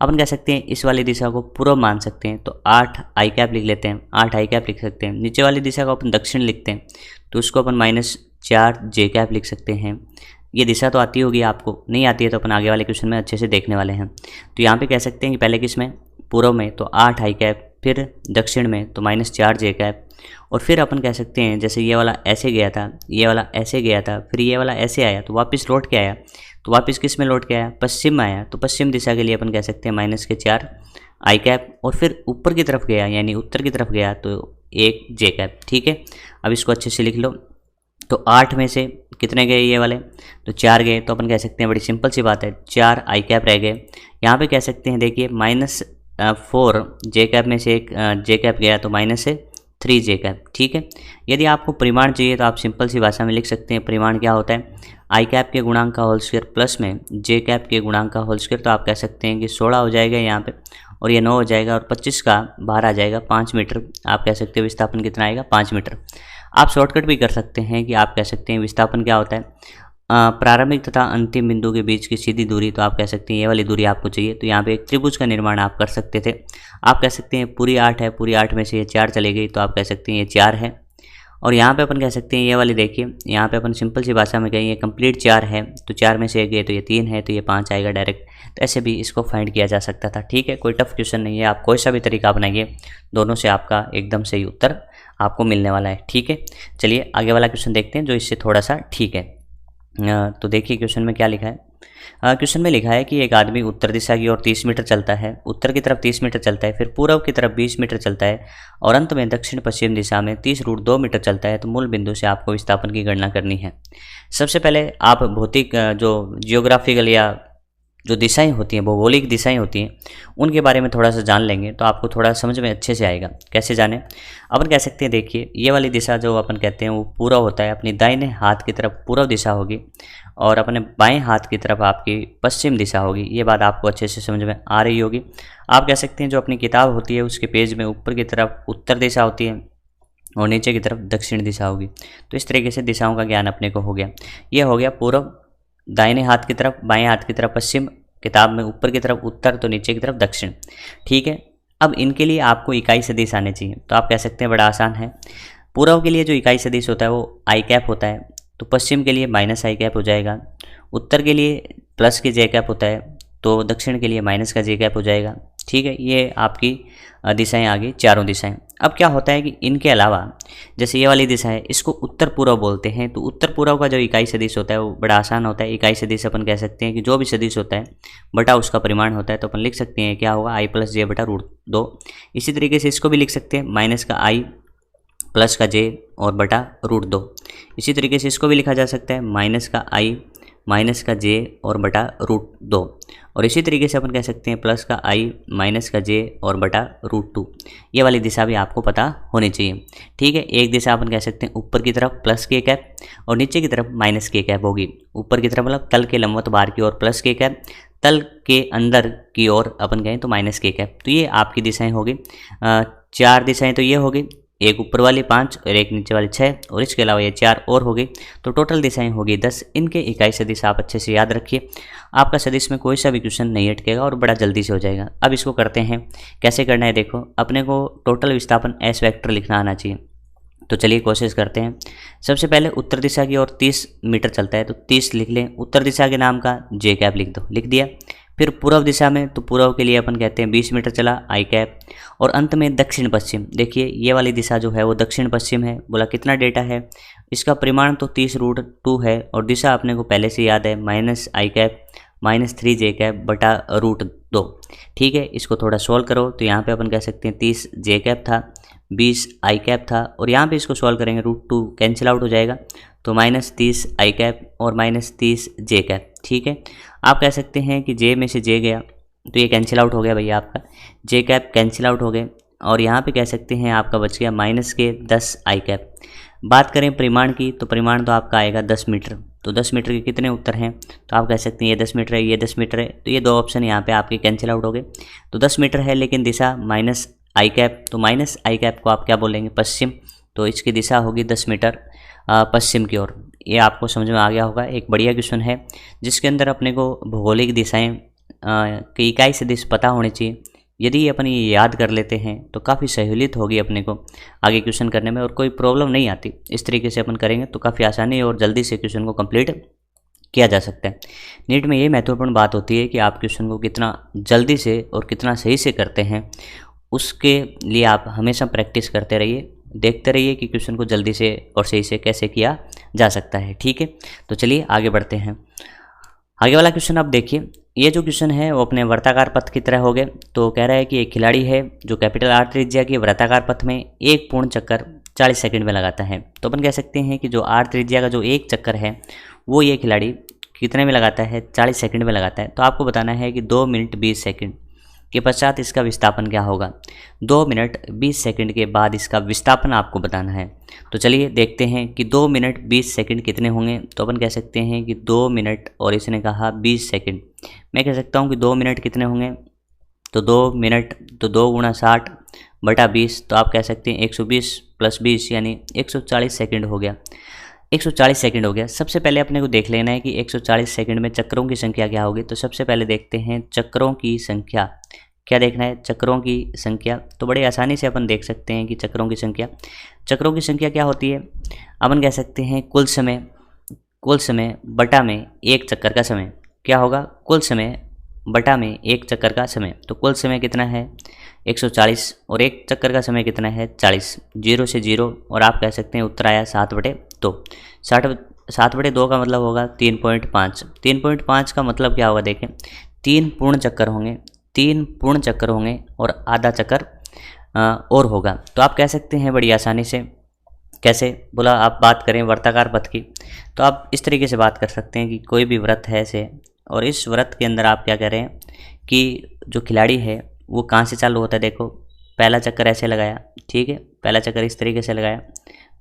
अपन कह सकते हैं इस वाली दिशा को पूर्व मान सकते हैं, तो 8 आई कैप लिख लेते हैं, 8 आई कैप लिख सकते हैं। नीचे वाली दिशा को अपन दक्षिण लिखते हैं, तो उसको अपन -4 जे कैप लिख सकते हैं। ये दिशा तो आती होगी, आपको नहीं आती है तो अपन आगे वाले क्वेश्चन में अच्छे से देखने वाले हैं। तो यहाँ पे कह सकते हैं कि पहले किस में, पूर्व में, तो 8 आई कैप, फिर दक्षिण में तो -4 जे कैप, और फिर अपन कह सकते हैं जैसे ये वाला ऐसे गया था, ये वाला ऐसे गया था, फिर ये वाला ऐसे आया तो वापस लौट के आया, तो वापस किस में लौट के आया, पश्चिम में आया, तो पश्चिम दिशा के लिए अपन कह सकते हैं -4 आई कैप, और फिर ऊपर की तरफ गया यानी उत्तर की तरफ गया तो 1 जे कैप। ठीक है, अब इसको अच्छे से लिख लो। तो 8 में से कितने गए ये वाले, तो 4 गए, तो अपन कह सकते हैं बड़ी सिंपल सी बात है 4 आई कैप रह गए। यहाँ पे कह सकते हैं देखिए 4 जे कैप में से एक जे कैप गया तो माइनस है 3 जे कैप। ठीक है, यदि आपको परिमाण चाहिए तो आप सिंपल सी भाषा में लिख सकते हैं। परिमाण क्या होता है, आई कैप के गुणांक का होल स्क्वायर प्लस में जे कैप के गुणांक का होल स्क्वायर। तो आप कह सकते हैं कि 16 हो जाएगा यहाँ पे, और ये 9 हो जाएगा, और 25 का बाहर आ जाएगा 5 मीटर। आप कह सकते हैं विस्थापन कितना आएगा, 5 मीटर। आप शॉर्टकट भी कर सकते हैं कि आप कह सकते हैं विस्थापन क्या होता है, प्रारंभिक तथा अंतिम बिंदु के बीच की सीधी दूरी। तो आप कह सकते हैं ये वाली दूरी आपको चाहिए, तो यहाँ पे एक त्रिभुज का निर्माण आप कर सकते थे। आप कह सकते हैं पूरी 8 है, पूरी 8 में से ये 4 चली गई, तो आप कह सकते हैं ये 4 है। और यहाँ पे अपन कह सकते हैं ये वाली देखिए, यहाँ पे अपन सिंपल सी भाषा में कहें ये कंप्लीट 4 है, तो 4 में से एक गए तो ये 3 है, तो ये 5 आएगा डायरेक्ट। तो ऐसे भी इसको फाइंड किया जा सकता था। ठीक है, कोई टफ क्वेश्चन नहीं है, आप कोई सा भी तरीका अपनाइए, दोनों से आपका एकदम सही उत्तर आपको मिलने वाला है। ठीक है, चलिए आगे वाला क्वेश्चन देखते हैं जो इससे थोड़ा सा ठीक है। तो देखिए क्वेश्चन में क्या लिखा है। क्वेश्चन में लिखा है कि एक आदमी उत्तर दिशा की ओर 30 मीटर चलता है, उत्तर की तरफ 30 मीटर चलता है, फिर पूर्व की तरफ 20 मीटर चलता है, और अंत में दक्षिण पश्चिम दिशा में 30√2 मीटर चलता है। तो मूल बिंदु से आपको विस्थापन की गणना करनी है। सबसे पहले आप भौतिक जो जियोग्राफिकल या जो दिशाएं होती हैं, भौगोलिक दिशाएं होती हैं, उनके बारे में थोड़ा सा जान लेंगे तो आपको थोड़ा समझ में अच्छे से आएगा। कैसे जाने, अपन कह सकते हैं देखिए ये वाली दिशा जो अपन कहते हैं वो पूर्व होता है, अपनी दाहिने हाथ की तरफ पूर्व दिशा होगी, और अपने बाएं हाथ की तरफ आपकी पश्चिम दिशा होगी। ये बात आपको अच्छे से समझ में आ रही होगी। आप कह सकते हैं जो अपनी किताब होती है उसके पेज में ऊपर की तरफ उत्तर दिशा होती है और नीचे की तरफ दक्षिण दिशा होगी। तो इस तरीके से दिशाओं का ज्ञान अपने को हो गया। ये हो गया पूर्व दाहिने हाथ की तरफ, बाएं हाथ की तरफ पश्चिम, किताब में ऊपर की तरफ उत्तर, तो नीचे की तरफ दक्षिण। ठीक है, अब इनके लिए आपको इकाई सदिश आने चाहिए। तो आप कह सकते हैं बड़ा आसान है। पूर्व के लिए जो इकाई सदिश होता है वो आई कैप होता है, तो पश्चिम के लिए माइनस आई कैप हो जाएगा। उत्तर के लिए प्लस के जे कैप होता है, तो दक्षिण के लिए माइनस का जे कैप हो जाएगा। ठीक है, ये आपकी दिशाएं आ गई, चारों दिशाएं। अब क्या होता है कि इनके अलावा जैसे ये वाली दिशा है इसको उत्तर पूर्व बोलते हैं। तो उत्तर पूर्व का जो इकाई सदिश होता है वो बड़ा आसान होता है। इकाई सदिश अपन कह सकते हैं कि जो भी सदिश होता है बटा उसका परिमाण होता है। तो अपन लिख सकते हैं क्या होगा, आई प्लस जे बटा √2। इसी तरीके से इसको भी लिख सकते हैं माइनस का आई प्लस का जे और बटा √2। इसी तरीके से इसको भी लिखा जा सकता है माइनस का आई माइनस का जे और बटा √2। और इसी तरीके से अपन कह सकते हैं प्लस का आई माइनस का जे और बटा √2। ये वाली दिशा भी आपको पता होनी चाहिए। ठीक है, एक दिशा अपन कह सकते हैं ऊपर की तरफ प्लस के कैप और नीचे की तरफ माइनस के कैप होगी। ऊपर की तरफ मतलब तल के लंबवत बाहर की ओर प्लस के कैप, तल के अंदर की ओर अपन कहें तो माइनस के कैप। तो ये आपकी दिशाएं होगी। 4 दिशाएं तो ये होगी, एक ऊपर वाली 5 और एक नीचे वाली 6, और इसके अलावा ये 4 और हो गई। तो टोटल दिशाएं होगी 10। इनके इकाई सदिश आप अच्छे से याद रखिए, आपका सदिश में कोई सा भी क्वेश्चन नहीं अटकेगा और बड़ा जल्दी से हो जाएगा। अब इसको करते हैं, कैसे करना है देखो। अपने को टोटल विस्थापन एस वेक्टर लिखना आना चाहिए। तो चलिए कोशिश करते हैं। सबसे पहले उत्तर दिशा की ओर 30 मीटर चलता है, तो 30 लिख लें। उत्तर दिशा के नाम का जे कैप लिख दो, लिख दिया। फिर पूर्व दिशा में, तो पूर्व के लिए अपन कहते हैं 20 मीटर चला, आई कैप। और अंत में दक्षिण पश्चिम, देखिए ये वाली दिशा जो है वो दक्षिण पश्चिम है। बोला कितना डेटा है, इसका परिमाण तो 30√2 है, और दिशा अपने को पहले से याद है माइनस आई कैप माइनस 3 जे कैप बटा √2। ठीक है, इसको थोड़ा सॉल्व करो तो यहाँ पे अपन कह सकते हैं 30 जे कैप था, 20 आई कैप था, और यहाँ पे इसको सॉल्व करेंगे √2 कैंसिल आउट हो जाएगा, तो -30 आई कैप और -30 जे कैप। ठीक है, आप कह सकते हैं कि जे में से जे गया तो ये कैंसिल आउट हो गया भैया, आपका जे कैप कैंसिल आउट हो गए। और यहाँ पे कह सकते हैं आपका बच गया माइनस के 10 आई कैप। बात करें परिमाण की, तो परिमाण तो आपका आएगा 10 मीटर। तो 10 मीटर के कितने उत्तर हैं, तो आप कह सकते हैं ये 10 मीटर है, ये 10 मीटर है। तो ये 2 ऑप्शन यहाँ पे आपके कैंसिल आउट हो गए। तो 10 मीटर है लेकिन दिशा माइनस आई कैप, तो माइनस आई कैप को आप क्या बोलेंगे, पश्चिम। तो इसकी दिशा होगी 10 मीटर पश्चिम की ओर। ये आपको समझ में आ गया होगा। एक बढ़िया क्वेश्चन है जिसके अंदर अपने को भौगोलिक दिशाएं की इकाई सदिश पता होनी चाहिए। यदि अपन ये याद कर लेते हैं तो काफ़ी सहूलियत होगी अपने को आगे क्वेश्चन करने में, और कोई प्रॉब्लम नहीं आती। इस तरीके से अपन करेंगे तो काफ़ी आसानी और जल्दी से क्वेश्चन को कंप्लीट किया जा सकता है। नीट में ये महत्वपूर्ण बात होती है कि आप क्वेश्चन को कितना जल्दी से और कितना सही से करते हैं, उसके लिए आप हमेशा प्रैक्टिस करते रहिए, देखते रहिए कि क्वेश्चन को जल्दी से और सही से कैसे किया जा सकता है। ठीक है, तो चलिए आगे बढ़ते हैं। आगे वाला क्वेश्चन आप देखिए। ये जो क्वेश्चन है वो अपने वर्ताकार पथ की तरह हो गए। तो कह रहा है कि एक खिलाड़ी है जो कैपिटल आर त्रिज्या के वर्ताकार पथ में एक पूर्ण चक्कर 40 सेकंड में लगाता है। तो अपन कह सकते हैं कि जो आर त्रिज्या का जो एक चक्कर है वो ये खिलाड़ी कितने में लगाता है, 40 सेकंड में लगाता है। तो आपको बताना है कि 2 मिनट 20 सेकंड के पश्चात इसका विस्थापन क्या होगा। 2 मिनट 20 सेकंड के बाद इसका विस्थापन आपको बताना है। तो चलिए देखते हैं कि 2 मिनट 20 सेकंड कितने होंगे। तो अपन कह सकते हैं कि 2 मिनट और इसने कहा 20 सेकंड, मैं कह सकता हूँ कि 2 मिनट कितने होंगे। तो 2 मिनट तो 2 गुणा 60 बटा 20, तो आप कह सकते हैं 120 प्लस 20 यानी 140 सेकंड हो गया। 140 सेकंड हो गया। सबसे पहले अपने को देख लेना है कि 140 सेकंड में चक्रों की संख्या क्या होगी। तो सबसे पहले देखते हैं चक्रों की संख्या। क्या देखना है, चक्रों की संख्या। तो बड़े आसानी से अपन देख सकते हैं कि चक्रों की संख्या क्या होती है। अपन कह सकते हैं कुल समय बटा में एक चक्कर का समय क्या होगा, कुल समय बटा में एक चक्कर का समय। तो कुल समय कितना है 140 और एक चक्कर का समय कितना है 40, 0 से 0 और आप कह सकते हैं उत्तर आया 7/2। 7/2 का मतलब होगा 3.5। 3.5 का मतलब क्या होगा देखें, 3 पूर्ण चक्कर होंगे और आधा चक्कर और होगा। तो आप कह सकते हैं बड़ी आसानी से, कैसे बोला, आप बात करें वर्ताकार पथ की तो आप इस तरीके से बात कर सकते हैं कि कोई भी व्रत है ऐसे, और इस व्रत के अंदर आप क्या कह रहे हैं कि जो खिलाड़ी है वो कहाँ से चालू होता है। देखो पहला चक्कर ऐसे लगाया, ठीक है, पहला चक्कर इस तरीके से लगाया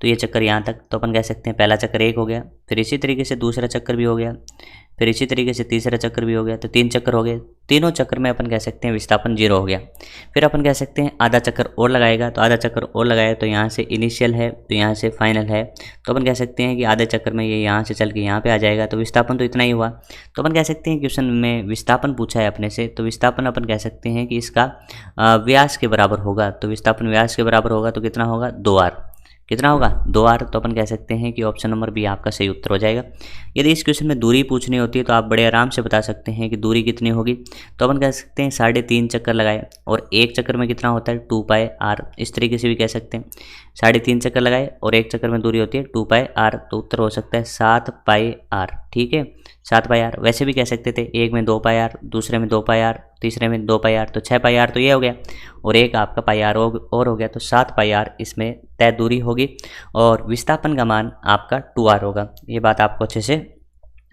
तो ये चक्कर यहाँ तक, तो अपन कह सकते हैं पहला चक्कर 1 हो गया। फिर इसी तरीके से दूसरा चक्कर भी हो गया, फिर इसी तरीके से तीसरा चक्कर भी हो गया, तो 3 चक्कर हो गए। तीनों चक्कर में अपन कह सकते हैं विस्थापन 0 हो गया। फिर अपन कह सकते हैं आधा चक्कर और लगाएगा, तो आधा चक्कर और लगाया तो यहाँ से इनिशियल है तो यहाँ से फाइनल है, तो अपन कह सकते हैं कि आधे चक्कर में ये यहाँ से चल के यहाँ पे आ जाएगा, तो विस्थापन तो इतना ही हुआ। तो अपन कह सकते हैं क्वेश्चन में विस्थापन पूछा है अपने से, तो विस्थापन अपन कह सकते हैं कि इसका व्यास के बराबर होगा। तो विस्थापन व्यास के बराबर होगा तो कितना होगा 2r, कितना होगा 2r। तो अपन कह सकते हैं कि ऑप्शन नंबर बी आपका सही उत्तर हो जाएगा। यदि इस क्वेश्चन में दूरी पूछनी होती है तो आप बड़े आराम से बता सकते हैं कि दूरी कितनी होगी। तो अपन कह सकते हैं 3.5 चक्कर लगाए और एक चक्कर में कितना होता है 2πr, इस तरीके से भी कह सकते हैं 3.5 चक्कर लगाए और एक चक्कर में दूरी होती है 2πr, तो उत्तर हो सकता है 7πr, ठीक है 7πr। वैसे भी कह सकते थे एक में 2πr, दूसरे में 2πr, तीसरे में 2πr, तो 6πr तो ये हो गया और एक आपका πr और हो गया, तो 7πr इसमें तय दूरी होगी और विस्थापन का मान आपका 2r होगा। ये बात आपको अच्छे से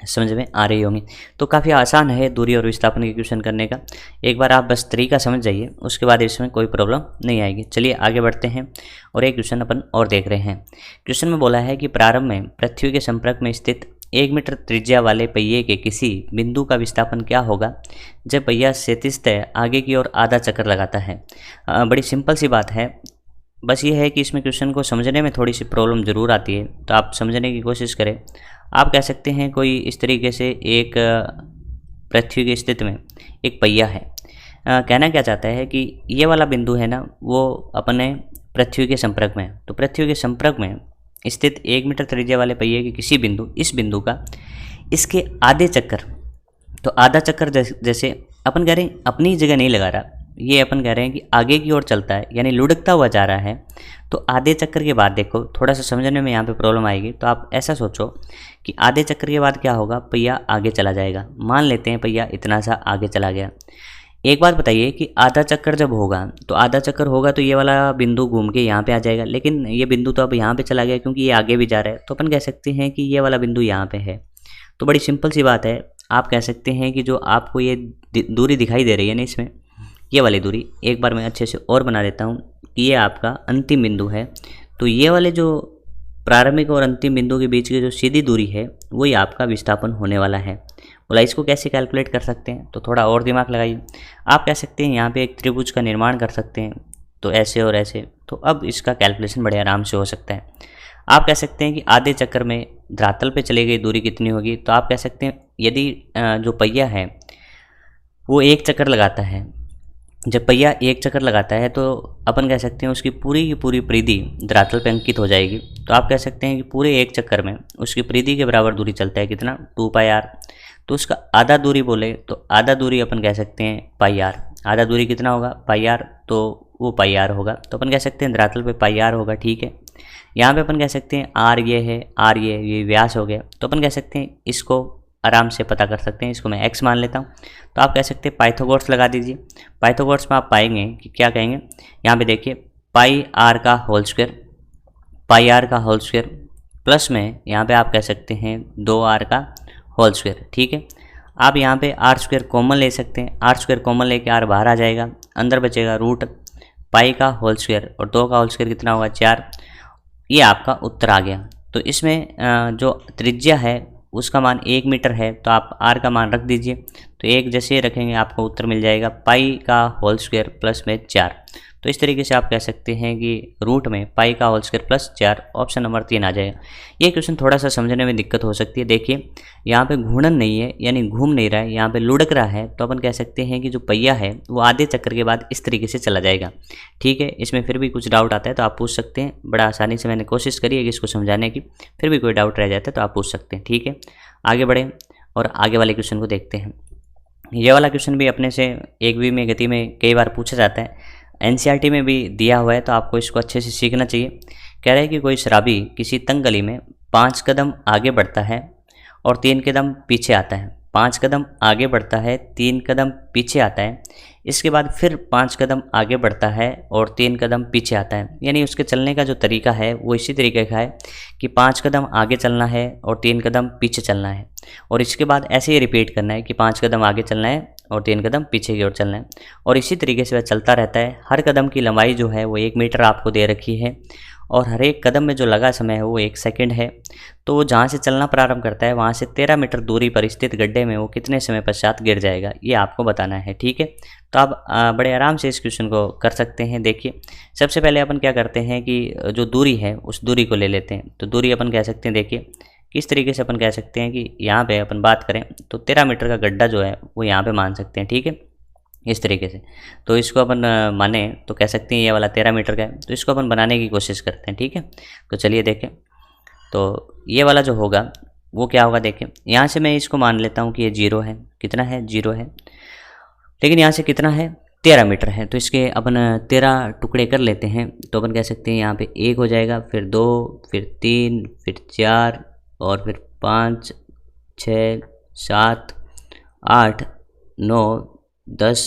समझ में आ रही होंगी। तो काफ़ी आसान है दूरी और विस्थापन के क्वेश्चन करने का, एक बार आप बस तरीका समझ जाइए, उसके बाद इसमें कोई प्रॉब्लम नहीं आएगी। चलिए आगे बढ़ते हैं और एक क्वेश्चन अपन और देख रहे हैं। क्वेश्चन में बोला है कि प्रारंभ में पृथ्वी के संपर्क में स्थित 1 मीटर त्रिज्या वाले पहिए के किसी बिंदु का विस्थापन क्या होगा जब पहिया क्षैतिजतः आगे की ओर आधा चक्कर लगाता है। बड़ी सिंपल सी बात है, बस ये है कि इसमें क्वेश्चन को समझने में थोड़ी सी प्रॉब्लम ज़रूर आती है, तो आप समझने की कोशिश करें। आप कह सकते हैं कोई इस तरीके से एक पृथ्वी की स्थिति में एक पहिया है, कहना क्या चाहता है कि ये वाला बिंदु है ना वो अपने पृथ्वी के संपर्क में, तो पृथ्वी के संपर्क में स्थित 1 मीटर त्रिज्या वाले पहिए के किसी बिंदु, इस बिंदु का इसके आधे चक्कर, तो आधा चक्कर जैसे अपन कह रहे हैं अपनी जगह नहीं लगा रहा, ये अपन कह रहे हैं कि आगे की ओर चलता है यानी लुढ़कता हुआ जा रहा है। तो आधे चक्कर के बाद देखो थोड़ा सा समझने में यहाँ पे प्रॉब्लम आएगी, तो आप ऐसा सोचो कि आधे चक्कर के बाद क्या होगा, पहिया आगे चला जाएगा। मान लेते हैं पहिया इतना सा आगे चला गया। एक बात बताइए कि आधा चक्कर जब होगा तो आधा चक्कर होगा तो ये वाला बिंदु घूम के यहाँ पे आ जाएगा, लेकिन ये बिंदु तो अब यहाँ पे चला गया क्योंकि ये आगे भी जा रहा है, तो अपन कह सकते हैं कि ये वाला बिंदु यहाँ पे है। तो बड़ी सिंपल सी बात है, आप कह सकते हैं कि जो आपको ये दूरी दिखाई दे रही है ना, इसमें ये वाली दूरी एक बार मैं अच्छे से और बना देता हूँ कि ये आपका अंतिम बिंदु है। तो ये वाले जो प्रारंभिक और अंतिम बिंदु के बीच की जो सीधी दूरी है वही आपका विस्थापन होने वाला है। बोला इसको कैसे कैलकुलेट कर सकते हैं, तो थोड़ा और दिमाग लगाइए। आप कह सकते हैं यहाँ पे एक त्रिभुज का निर्माण कर सकते हैं, तो ऐसे और ऐसे, तो अब इसका कैलकुलेशन बड़े आराम से हो सकता है। आप कह सकते हैं कि आधे चक्कर में धरातल पे चली गई दूरी कितनी होगी, तो आप कह सकते हैं यदि जो पहिया है वो एक चक्कर लगाता है, जब पहिया एक चक्कर लगाता है तो अपन कह सकते हैं उसकी पूरी की पूरी परिधि धरातल पे अंकित हो जाएगी। तो आप कह सकते हैं कि पूरे एक चक्कर में उसकी परिधि के बराबर दूरी चलता है कितना 2πr। तो उसका आधा दूरी बोले तो आधा दूरी अपन कह सकते हैं πr। आधा दूरी कितना होगा πr, तो वो πr होगा। तो अपन कह सकते हैं धरातल पे πr होगा, ठीक है। यहाँ पे अपन कह सकते हैं r ये है, r ये व्यास हो गया, तो अपन कह सकते हैं इसको आराम से पता कर सकते हैं, इसको मैं x मान लेता हूँ। तो आप कह सकते हैं पाइथागोरस लगा दीजिए। पाइथागोरस में आप पाएंगे कि क्या कहेंगे, यहाँ पे देखिए πr का होल स्क्वायर प्लस में यहाँ पे आप कह सकते हैं 2r का होल स्क्वायर, ठीक है। आप यहाँ पे आर स्क्वायर कॉमन ले सकते हैं, आर स्क्वायर कॉमन लेके आर बाहर आ जाएगा, अंदर बचेगा रूट पाई का होल स्क्वायर, और 2 का होल स्क्वायर कितना होगा 4। ये आपका उत्तर आ गया। तो इसमें जो त्रिज्या है उसका मान 1 मीटर है, तो आप आर का मान रख दीजिए। तो 1 जैसे रखेंगे आपको उत्तर मिल जाएगा पाई का होल स्क्वायर प्लस में 4। तो इस तरीके से आप कह सकते हैं कि रूट में पाई का whole square plus 4, option number 3 आ जाएगा। ये क्वेश्चन थोड़ा सा समझने में दिक्कत हो सकती है। देखिए यहाँ पे घूर्णन नहीं है, यानी घूम नहीं रहा है, यहाँ पे लुढ़क रहा है, तो अपन कह सकते हैं कि जो पहिया है वो आधे चक्कर के बाद इस तरीके से चला जाएगा। ठीक है, इसमें फिर भी कुछ डाउट आता है तो आप पूछ सकते हैं। बड़ा आसानी से मैंने कोशिश करी है कि इसको समझाने की, फिर भी कोई डाउट रह जाता है तो आप पूछ सकते हैं। ठीक है, आगे बढ़ें और आगे वाले क्वेश्चन को देखते हैं। ये वाला क्वेश्चन भी अपने से 1B में गति में कई बार पूछा जाता है, NCERT में भी दिया हुआ है, तो आपको इसको अच्छे से सीखना चाहिए। कह रहा है कि कोई शराबी किसी तंग गली में 5 कदम आगे बढ़ता है और 3 कदम पीछे आता है, 5 कदम आगे बढ़ता है, 3 कदम पीछे आता है, इसके बाद फिर 5 कदम आगे बढ़ता है और 3 कदम पीछे आता है। यानी उसके चलने का जो तरीका है वो इसी तरीके का है कि 5 कदम आगे चलना है और 3 कदम पीछे चलना है, और इसके बाद ऐसे ही रिपीट करना है कि 5 कदम आगे चलना है और 3 कदम पीछे की ओर चलना है, और इसी तरीके से वह चलता रहता है। हर कदम की लंबाई जो है वो 1 मीटर आपको दे रखी है, और हर एक कदम में जो लगा समय है वो 1 सेकंड है। तो वो जहाँ से चलना प्रारंभ करता है वहाँ से 13 मीटर दूरी पर स्थित गड्ढे में वो कितने समय पश्चात गिर जाएगा, ये आपको बताना है। ठीक है, तो आप बड़े आराम से इस क्वेश्चन को कर सकते हैं। देखिए सबसे पहले अपन क्या करते हैं कि जो दूरी है उस दूरी को ले लेते हैं। तो दूरी अपन कह सकते हैं, देखिए किस तरीके से अपन कह सकते हैं कि यहाँ पे अपन बात करें तो 13 मीटर का गड्ढा जो है वो यहाँ पे मान सकते हैं। ठीक है, इस तरीके से। तो इसको अपन माने तो कह सकते हैं ये वाला 13 मीटर का है, तो इसको अपन बनाने की कोशिश करते हैं। ठीक है, तो चलिए देखें। तो ये वाला जो होगा वो क्या होगा, देखें यहाँ से मैं इसको मान लेता हूँ कि ये 0 है। कितना है, 0 है, लेकिन यहाँ से कितना है 13 मीटर है, तो इसके अपन 13 टुकड़े कर लेते हैं। तो अपन कह सकते हैं यहाँ पे 1 हो जाएगा, फिर 2, फिर 3, फिर 4, और फिर 5, 6, 7, 8, 9, 10,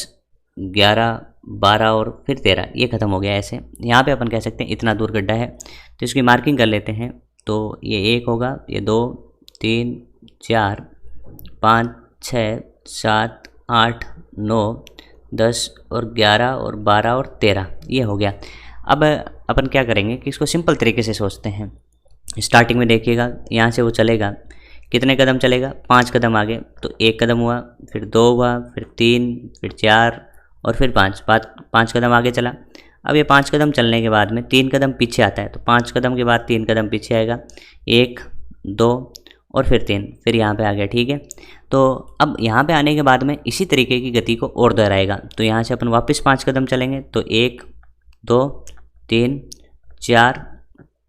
11, 12 और फिर 13, ये ख़त्म हो गया। ऐसे यहाँ पे अपन कह सकते हैं इतना दूर गड्ढा है, तो इसकी मार्किंग कर लेते हैं। तो ये 1 होगा, ये 2, 3, 4, 5, 6, 7, 8, 9, 10 और 11 और 12 और 13, ये हो गया। अब अपन क्या करेंगे कि इसको सिंपल तरीके से सोचते हैं। स्टार्टिंग में देखिएगा यहाँ से वो चलेगा, कितने कदम चलेगा, 5 कदम आगे, तो 1 कदम हुआ, फिर 2 हुआ, फिर 3, फिर 4 और फिर 5 कदम आगे चला। अब ये 5 कदम चलने के बाद में 3 कदम पीछे आता है, तो 5 कदम के बाद 3 कदम पीछे आएगा, 1, 2 और फिर 3, फिर यहाँ पे आ गया। ठीक है, तो अब यहाँ पे आने के बाद में इसी तरीके की गति को और दोहराएगा। तो यहाँ से अपन वापस 5 कदम चलेंगे, तो 1, 2, 3, 4,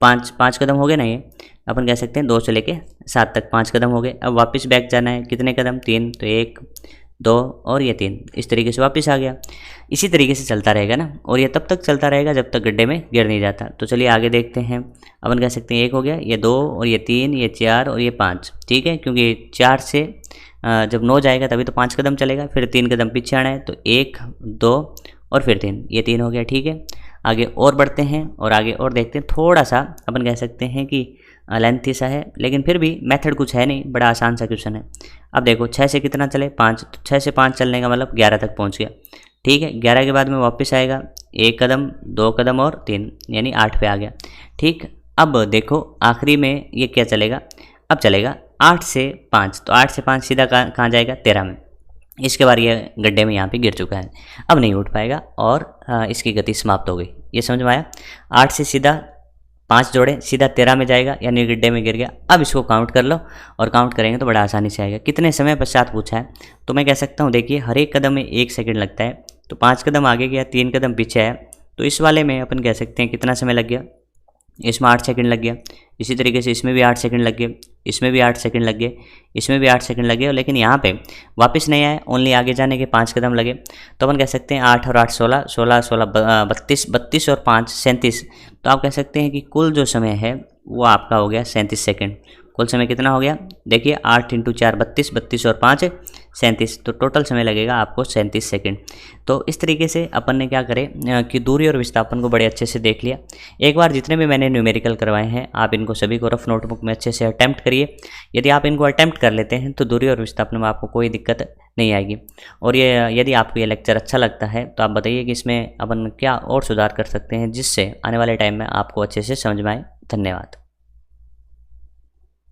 5 कदम हो गए ना। ये अपन कह सकते हैं 2 से लेके 7 तक 5 कदम हो गए। अब वापस बैक जाना है, कितने कदम, 3, तो 1, 2 और ये 3, इस तरीके से वापस आ गया। इसी तरीके से चलता रहेगा ना, और ये तब तक चलता रहेगा जब तक गड्ढे में गिर नहीं जाता। तो चलिए आगे देखते हैं। अपन कह सकते हैं 1 हो गया, ये 2 और ये 3, ये 4 और ये 5। ठीक है, क्योंकि 4 से जब 9 जाएगा तभी तो 5 कदम चलेगा, फिर 3 कदम पीछे आना है, तो 1, 2 और फिर 3, ये 3 हो गया। ठीक है, आगे और बढ़ते हैं और आगे और देखते हैं। थोड़ा सा अपन कह सकते हैं कि लेंथी सा है, लेकिन फिर भी मेथड कुछ है नहीं, बड़ा आसान सा क्वेश्चन है। अब देखो 6 से कितना चले, 5, तो 6 से 5 चलने का मतलब 11 तक पहुंच गया। ठीक है, 11 के बाद में वापस आएगा, 1 कदम, 2 कदम और 3, यानी 8 पे आ गया। ठीक, अब देखो आखिरी में ये क्या चलेगा, अब चलेगा 8 से 5, तो 8 से 5 सीधा कहाँ जाएगा, 13 में। इसके बाद ये गड्ढे में यहाँ पे गिर चुका है, अब नहीं उठ पाएगा और इसकी गति समाप्त हो गई। ये समझ में आया। 8 से सीधा 5 जोड़े, सीधा 13 में जाएगा, यानी गड्ढे में गिर गया। अब इसको काउंट कर लो, और काउंट करेंगे तो बड़ा आसानी से आएगा। कितने समय पश्चात पूछा है, तो मैं कह सकता हूँ देखिए हर एक कदम में 1 सेकंड लगता है, तो 5 कदम आगे गया, 3 कदम पीछे आया, तो इस वाले में अपन कह सकते हैं कितना समय लग गया, इसमें 8 सेकंड लग गया। इसी तरीके से इसमें भी 8 सेकंड लग गए, इसमें भी 8 सेकंड लग गए, इसमें भी 8 सेकंड लगे, लेकिन यहाँ पे वापस नहीं आए, ओनली आगे जाने के 5 कदम लगे। तो अपन कह सकते हैं 8 और 8 16, 16 16 32, 32 और 5 37। तो आप कह सकते हैं कि कुल जो समय है वो आपका हो गया 37 सेकंड। कुल समय कितना हो गया, देखिए 8 × 4 32, 32 और 5 37, तो टोटल समय लगेगा आपको 37 सेकंड। तो इस तरीके से अपन ने क्या करें कि दूरी और विस्थापन को बड़े अच्छे से देख लिया। एक बार जितने भी मैंने न्यूमेरिकल करवाए हैं आप इनको सभी को रफ नोटबुक में अच्छे से अटैम्प्ट करिए। यदि आप इनको अटैम्प्ट कर लेते हैं तो दूरी और विस्थापन में आपको कोई दिक्कत नहीं आएगी। और ये यदि आपको ये लेक्चर अच्छा लगता है तो आप बताइए कि इसमें अपन क्या और सुधार कर सकते हैं जिससे आने वाले टाइम में आपको अच्छे से समझ में आए। धन्यवाद।